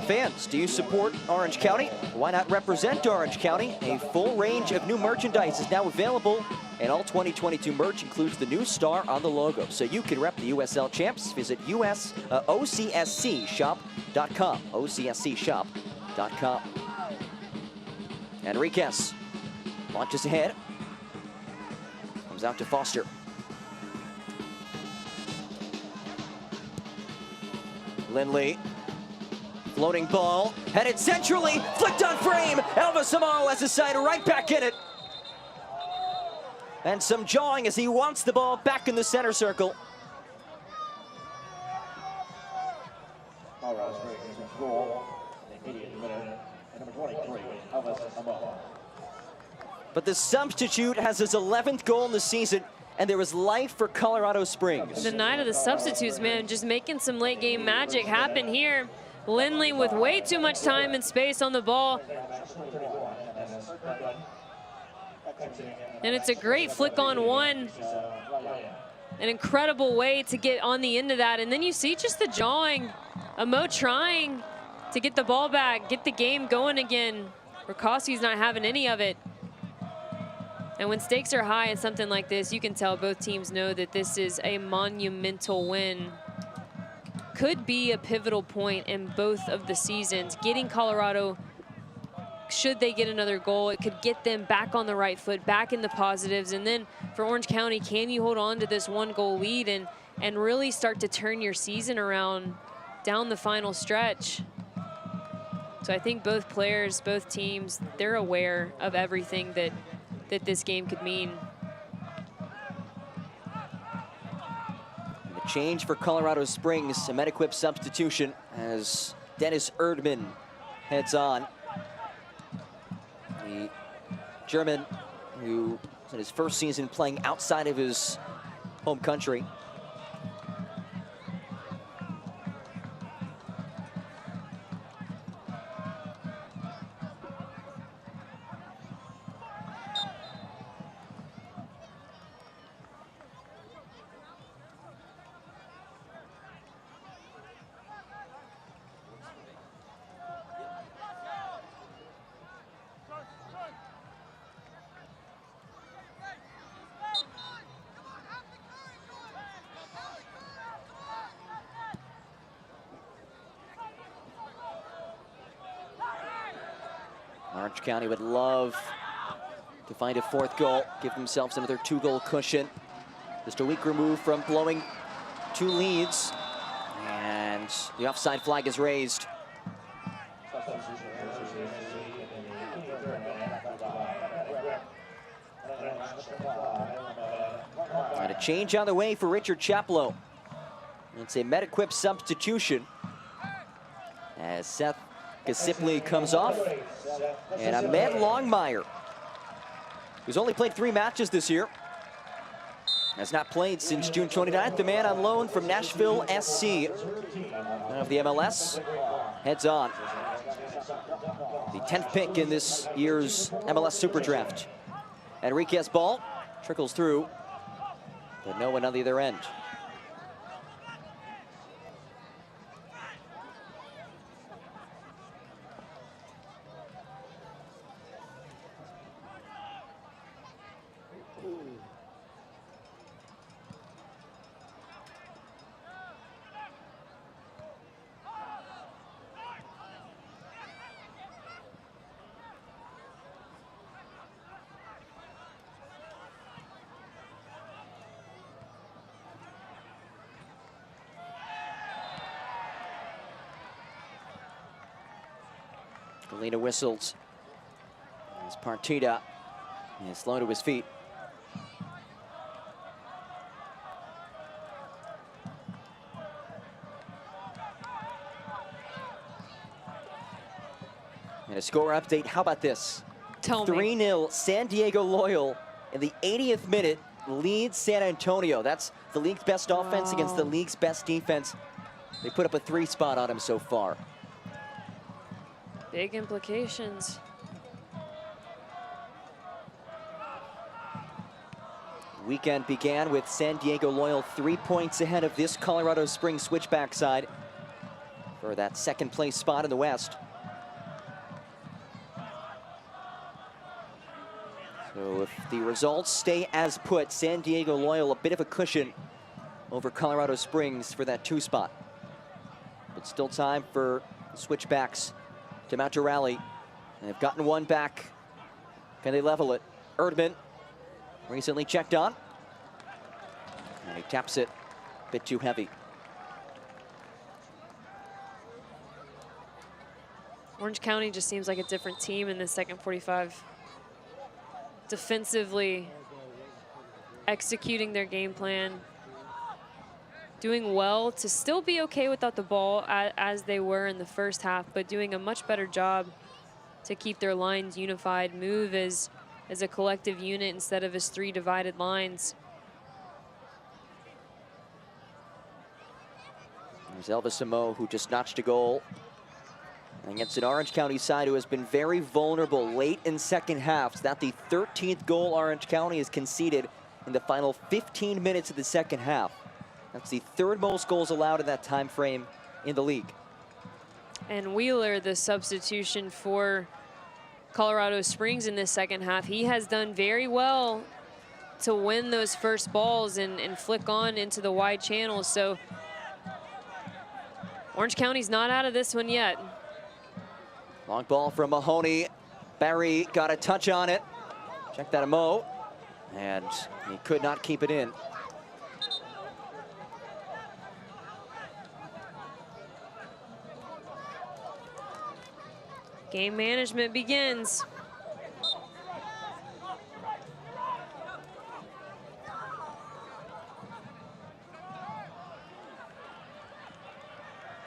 Fans, do you support Orange County? Why not represent Orange County? A full range of new merchandise is now available, and all 2022 merch includes the new star on the logo. So you can rep the USL champs. Visit OCSCshop.com. OCSCshop.com. Enriquez launches ahead. Comes out to Foster. Lindley. Floating ball, headed centrally, flicked on frame. Elvis Amaro has his side right back in it. And some jawing as he wants the ball back in the center circle. But the substitute has his 11th goal in the season, and there is life for Colorado Springs. The night of the substitutes, man, just making some late game magic happen here. Lindley with way too much time and space on the ball. And it's a great flick on one. An incredible way to get on the end of that. And then you see just the jawing. Amo trying to get the ball back, get the game going again. Rakowski's not having any of it. And when stakes are high in something like this, you can tell both teams know that this is a monumental win. Could be a pivotal point in both of the seasons. Getting Colorado, should they get another goal, it could get them back on the right foot, back in the positives. And then for Orange County, can you hold on to this 1-goal lead and really start to turn your season around down the final stretch? So I think both players, both teams, they're aware of everything that this game could mean. Change for Colorado Springs, a Med-Equip substitution as Dennis Erdmann heads on. The German who is in his first season playing outside of his home country. Orange County would love to find a fourth goal, give themselves another 2-goal cushion. Just a week removed from blowing 2 leads. And the offside flag is raised. And a change on the way for Richard Chaplow. It's a Med-Equip substitution as Seth Gasipley comes off. And Ahmed Longmire, who's only played 3 matches this year, has not played since June 29th. The man on loan from Nashville SC of the MLS heads on. The 10th pick in this year's MLS Super Draft. Enriquez ball trickles through, but no one on the other end. Galena whistles as Partida is slow to his feet. And a score update, how about this? Tell me. 3-0 San Diego Loyal in the 80th minute leads San Antonio. That's the league's best offense against the league's best defense. They put up a 3 spot on him so far. Big implications. Weekend began with San Diego Loyal 3 points ahead of this Colorado Springs Switchback side for that second place spot in the West. So if the results stay as put, San Diego Loyal a bit of a cushion over Colorado Springs for that 2 spot. But still time for the Switchbacks to mount a rally. They've gotten 1 back. Can they level it? Erdman recently checked on. And he taps it a bit too heavy. Orange County just seems like a different team in the second 45. Defensively, executing their game plan, doing well to still be okay without the ball as they were in the first half, but doing a much better job to keep their lines unified, move as a collective unit instead of as 3 divided lines. There's Elvis Amo, who just notched a goal against an Orange County side who has been very vulnerable late in second halves. That's the 13th goal Orange County has conceded in the final 15 minutes of the second half. That's the 3rd most goals allowed in that time frame in the league. And Wheeler, the substitution for Colorado Springs in this second half, he has done very well to win those first balls and flick on into the wide channels. So Orange County's not out of this one yet. Long ball from Mahoney. Barry got a touch on it. Check that, Mo. And he could not keep it in. Game management begins.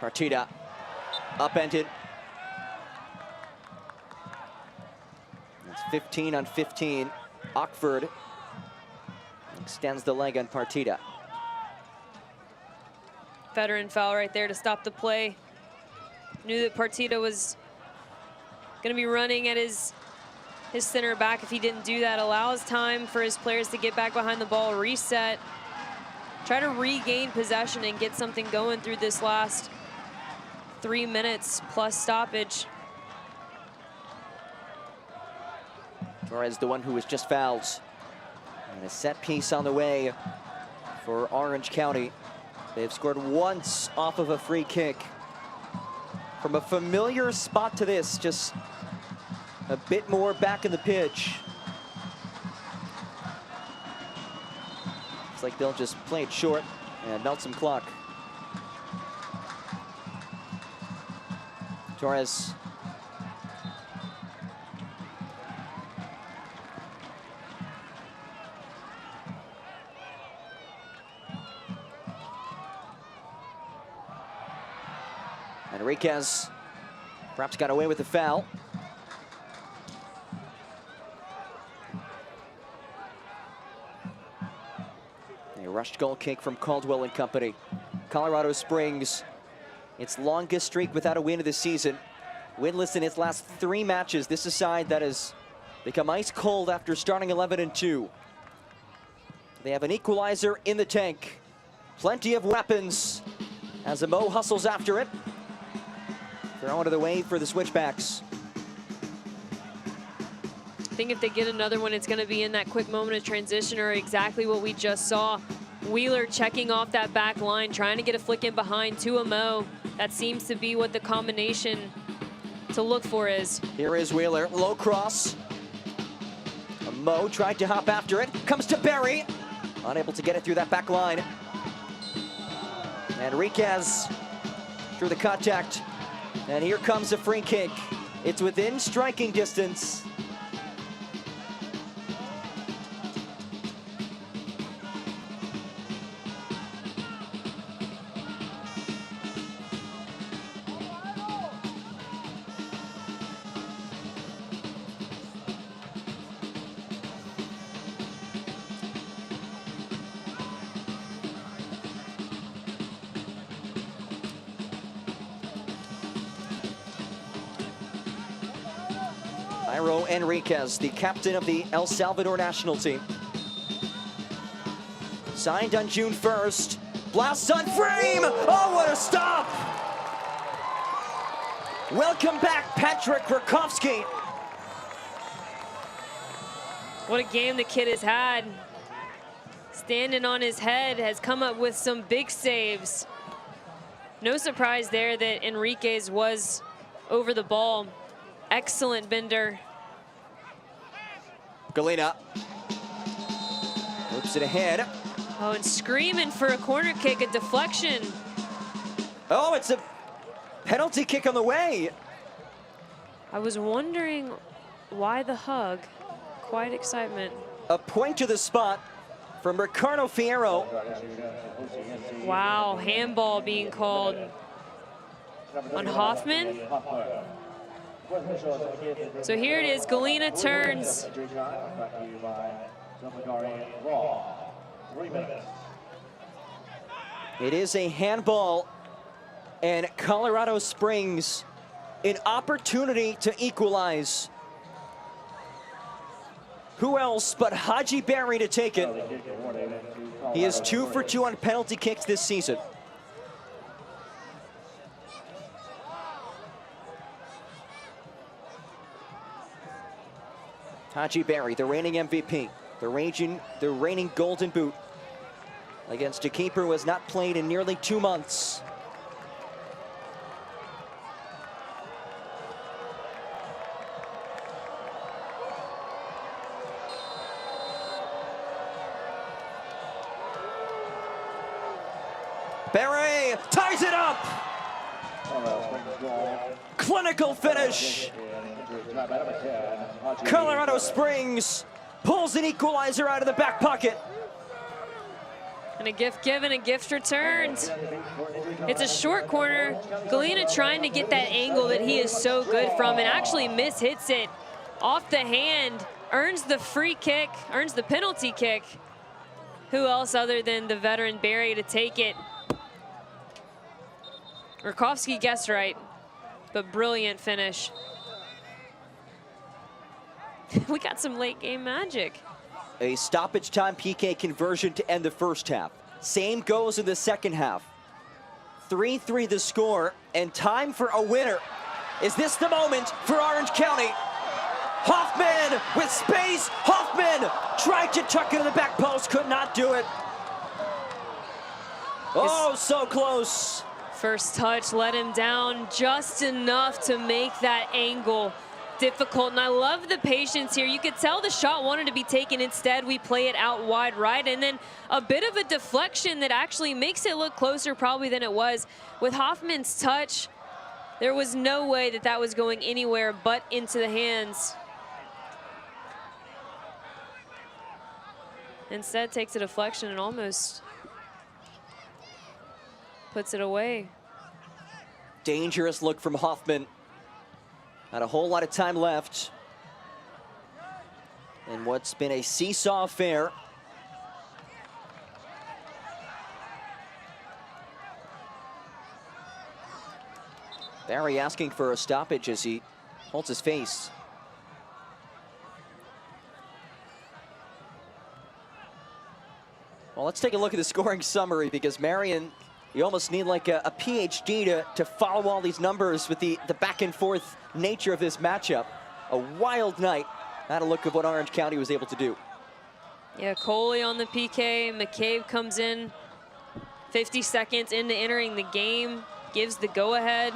Partida upended. It's 15 on 15. Ockford extends the leg on Partida. Veteran foul right there to stop the play. Knew that Partida was going to be running at his center back. If he didn't do that, allows time for his players to get back behind the ball, reset, try to regain possession and get something going through this last 3 minutes plus stoppage. Torres, the one who was just fouled. And a set piece on the way for Orange County. They've scored once off of a free kick. From a familiar spot to this, just a bit more back in the pitch. Looks like they'll just play it short and melt some clock. Torres. Enriquez perhaps got away with the foul. A rushed goal kick from Caldwell and company. Colorado Springs, its longest streak without a win of the season. Winless in its last 3 matches. This is a side that has become ice cold after starting 11-2. They have an equalizer in the tank. Plenty of weapons as Amo hustles after it. Throw it to the way for the Switchbacks. I think if they get another one, it's going to be in that quick moment of transition, or exactly what we just saw. Wheeler checking off that back line, trying to get a flick in behind to Amo. That seems to be what the combination to look for is. Here is Wheeler, low cross. Amo tried to hop after it, comes to Barry. Unable to get it through that back line. Enriquez through the contact. And here comes a free kick. It's within striking distance. Enriquez, the captain of the El Salvador national team. Signed on June 1st. Blast on frame! Oh, what a stop! Welcome back, Patrick Rakowski. What a game the kid has had. Standing on his head, has come up with some big saves. No surprise there that Enriquez was over the ball. Excellent bender. Galena loops it ahead. Oh, and screaming for a corner kick, a deflection. Oh, it's a penalty kick on the way. I was wondering why the hug. Quite excitement. A point to the spot from Ricardo Fierro. Wow, handball being called on Hoffman. So here it is, Galena turns. It is a handball, and Colorado Springs an opportunity to equalize. Who else but Haji Berry to take it? He is 2 for 2 on penalty kicks this season. Haji Berry, the reigning MVP, the reigning Golden Boot, against a keeper who has not played in nearly 2 months. Berry ties it up! Clinical finish! Colorado Springs pulls an equalizer out of the back pocket. And a gift given, a gift returned. It's a short corner. Galena trying to get that angle that he is so good from, and actually mishits it off the hand. Earns the free kick, earns the penalty kick. Who else other than the veteran Barry to take it? Rakowski guessed right, but brilliant finish. We got some late game magic. A stoppage time PK conversion to end the first half. Same goes in the second half. 3-3 the score, and time for a winner. Is this the moment for Orange County? Hoffman with space. Hoffman tried to tuck it in the back post, could not do it. Oh, so close. First touch let him down just enough to make that angle. difficult, and I love the patience here. You could tell the shot wanted to be taken. Instead, we play it out wide right, and then a bit of a deflection that actually makes it look closer probably than it was. With Hoffman's touch, there was no way that that was going anywhere but into the hands. Instead, takes a deflection and almost puts it away. Dangerous look from Hoffman. Not a whole lot of time left in what's been a seesaw affair. Barry asking for a stoppage as he holds his face. Well, let's take a look at the scoring summary, because Marion, you almost need like a PhD to follow all these numbers with the back and forth nature of this matchup. A wild night. Not a look of what Orange County was able to do. Yeah, Coley on the PK. McCabe comes in 50 seconds into entering the game, gives the go-ahead.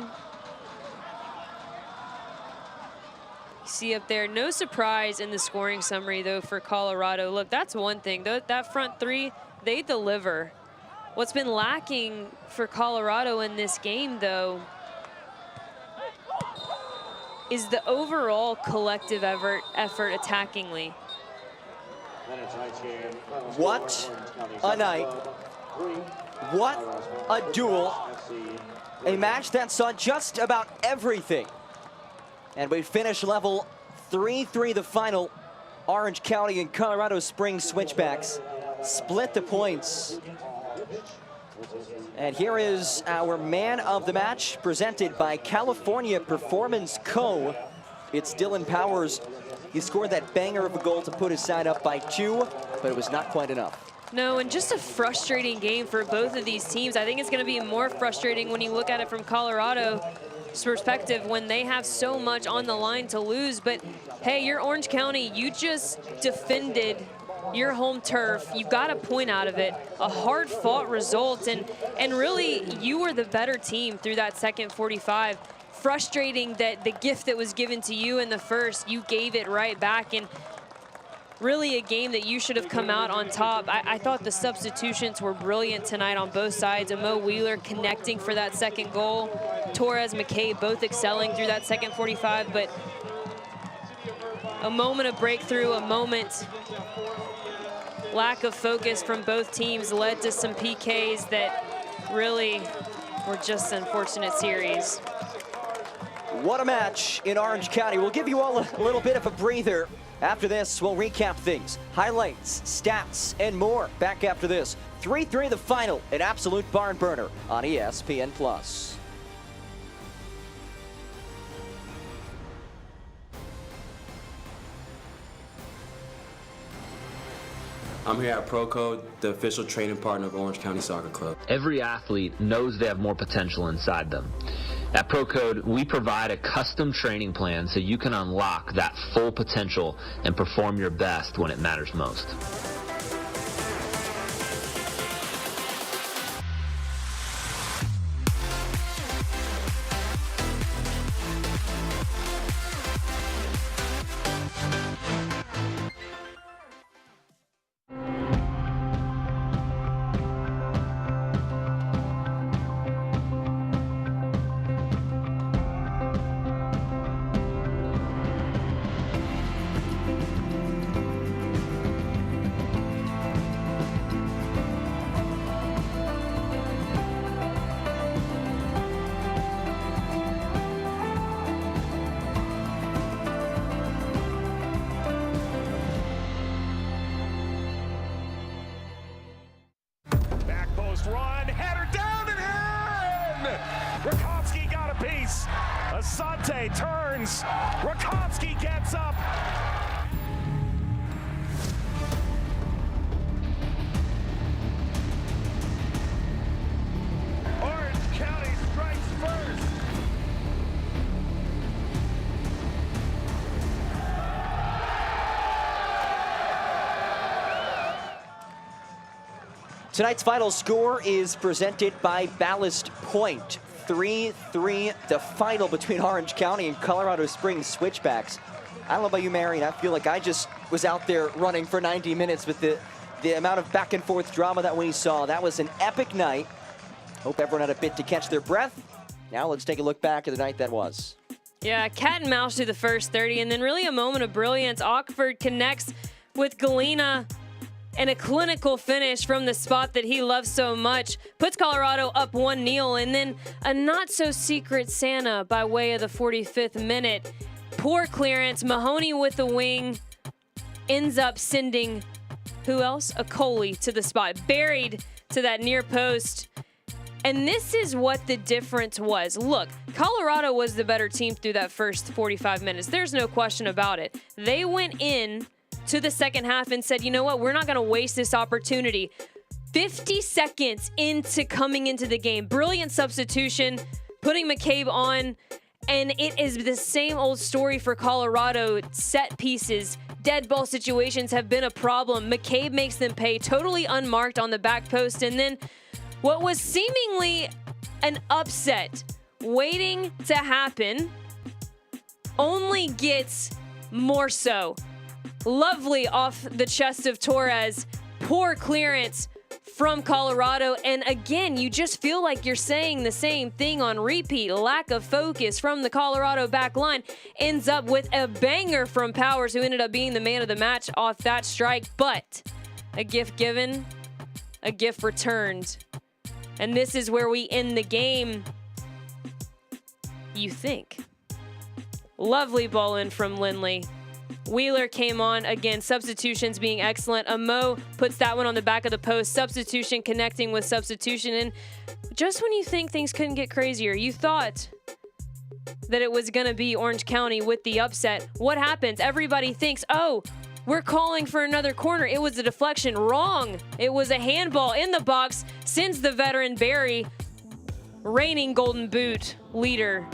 See up there, no surprise in the scoring summary though for Colorado. Look, that's one thing. That front three, they deliver. What's been lacking for Colorado in this game though is the overall collective effort attackingly. What a night. What a duel. A match that saw just about everything. And we finish level 3-3 the final. Orange County and Colorado Springs Switchbacks split the points. And here is our man of the match, presented by California Performance Co. It's Dylan Powers. He scored that banger of a goal to put his side up by 2, but it was not quite enough. No, and just a frustrating game for both of these teams. I think it's going to be more frustrating when you look at it from Colorado's perspective, when they have so much on the line to lose. But hey, you're Orange County. You just defended your home turf. You got a point out of it, a hard-fought result, and really you were the better team through that second 45. Frustrating that the gift that was given to you in the first, you gave it right back, and really a game that you should have come out on top. I thought the substitutions were brilliant tonight on both sides. Mo Wheeler connecting for that second goal. Torres, McCabe both excelling through that second 45, but a moment of breakthrough, a moment lack of focus from both teams led to some PKs that really were just an unfortunate series. What a match in Orange County. We'll give you all a little bit of a breather. After this, we'll recap things, highlights, stats, and more. Back after this, 3-3 the final, an absolute barn burner on ESPN+. I'm here at Pro Code, the official training partner of Orange County Soccer Club. Every athlete knows they have more potential inside them. At Pro Code, we provide a custom training plan so you can unlock that full potential and perform your best when it matters most. Run, header down and in! Rakowski got a piece. Asante turns. Rakowski gets up. Orange County strikes first. Tonight's final score is presented by Ballast Point. 3-3, the final between Orange County and Colorado Springs Switchbacks. I don't know about you, Marion. I feel like I just was out there running for 90 minutes with the amount of back and forth drama that we saw. That was an epic night. Hope everyone had a bit to catch their breath. Now let's take a look back at the night that was. Yeah, cat and mouse through the first 30, and then really a moment of brilliance. Ockford connects with Galena, and a clinical finish from the spot that he loves so much puts Colorado up 1-0, and then a not-so-secret Santa by way of the 45th minute. Poor clearance. Mahoney with the wing ends up sending, who else? A Coley to the spot, buried to that near post. And this is what the difference was. Look, Colorado was the better team through that first 45 minutes. There's no question about it. They went in to the second half and said, you know what, we're not going to waste this opportunity. 50 seconds into coming into the game, brilliant substitution, putting McCabe on, and it is the same old story for Colorado. Set pieces, dead ball situations have been a problem. McCabe makes them pay, totally unmarked on the back post, and then what was seemingly an upset waiting to happen only gets more so. Lovely off the chest of Torres. Poor clearance from Colorado. And again, you just feel like you're saying the same thing on repeat. Lack of focus from the Colorado back line ends up with a banger from Powers, who ended up being the man of the match off that strike. But a gift given, a gift returned. And this is where we end the game, you think. Lovely ball in from Lindley. Wheeler came on again, substitutions being excellent. Amo puts that one on the back of the post, substitution connecting with substitution. And just when you think things couldn't get crazier, you thought that it was going to be Orange County with the upset. What happens? Everybody thinks, oh, we're calling for another corner. It was a deflection. Wrong. It was a handball in the box, sends the veteran Barry, reigning Golden Boot leader,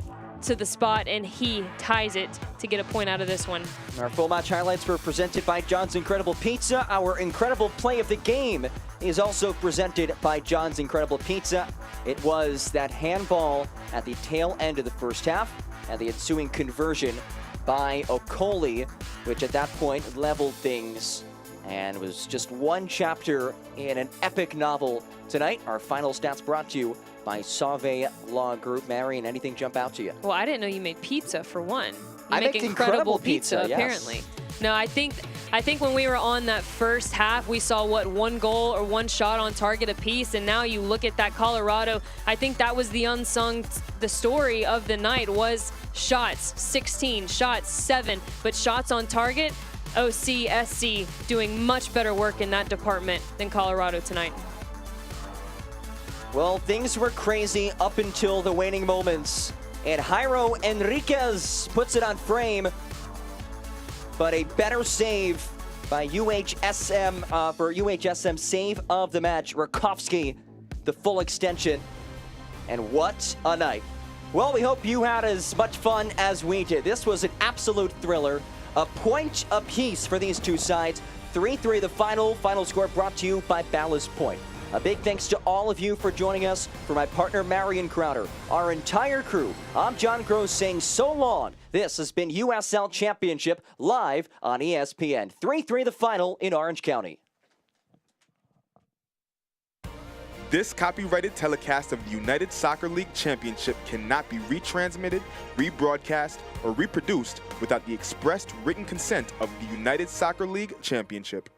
to the spot, and he ties it to get a point out of this one. Our full match highlights were presented by John's Incredible Pizza. Our incredible play of the game is also presented by John's Incredible Pizza. It was that handball at the tail end of the first half and the ensuing conversion by Okoli, which at that point leveled things and was just one chapter in an epic novel tonight. Our final stats brought to you by Sauve Law Group. Marion, anything jump out to you? Well, I didn't know you made pizza for one. I make incredible pizza, apparently. Yes. No, I think when we were on that first half, we saw, what, one goal or one shot on target apiece, and now you look at that Colorado. I think that was the story of the night was shots, 16, shots, 7, but shots on target, OCSC doing much better work in that department than Colorado tonight. Well, things were crazy up until the waning moments, and Jairo Enriquez puts it on frame, but a better save by UHSM for UHSM save of the match. Rakowski, the full extension, and what a night. Well, we hope you had as much fun as we did. This was an absolute thriller, a point apiece for these two sides. 3-3 the final score brought to you by Ballast Point. A big thanks to all of you for joining us. For my partner, Marion Crowder, our entire crew, I'm John Gross saying so long. This has been USL Championship live on ESPN. 3-3 the final in Orange County. This copyrighted telecast of the United Soccer League Championship cannot be retransmitted, rebroadcast, or reproduced without the expressed written consent of the United Soccer League Championship.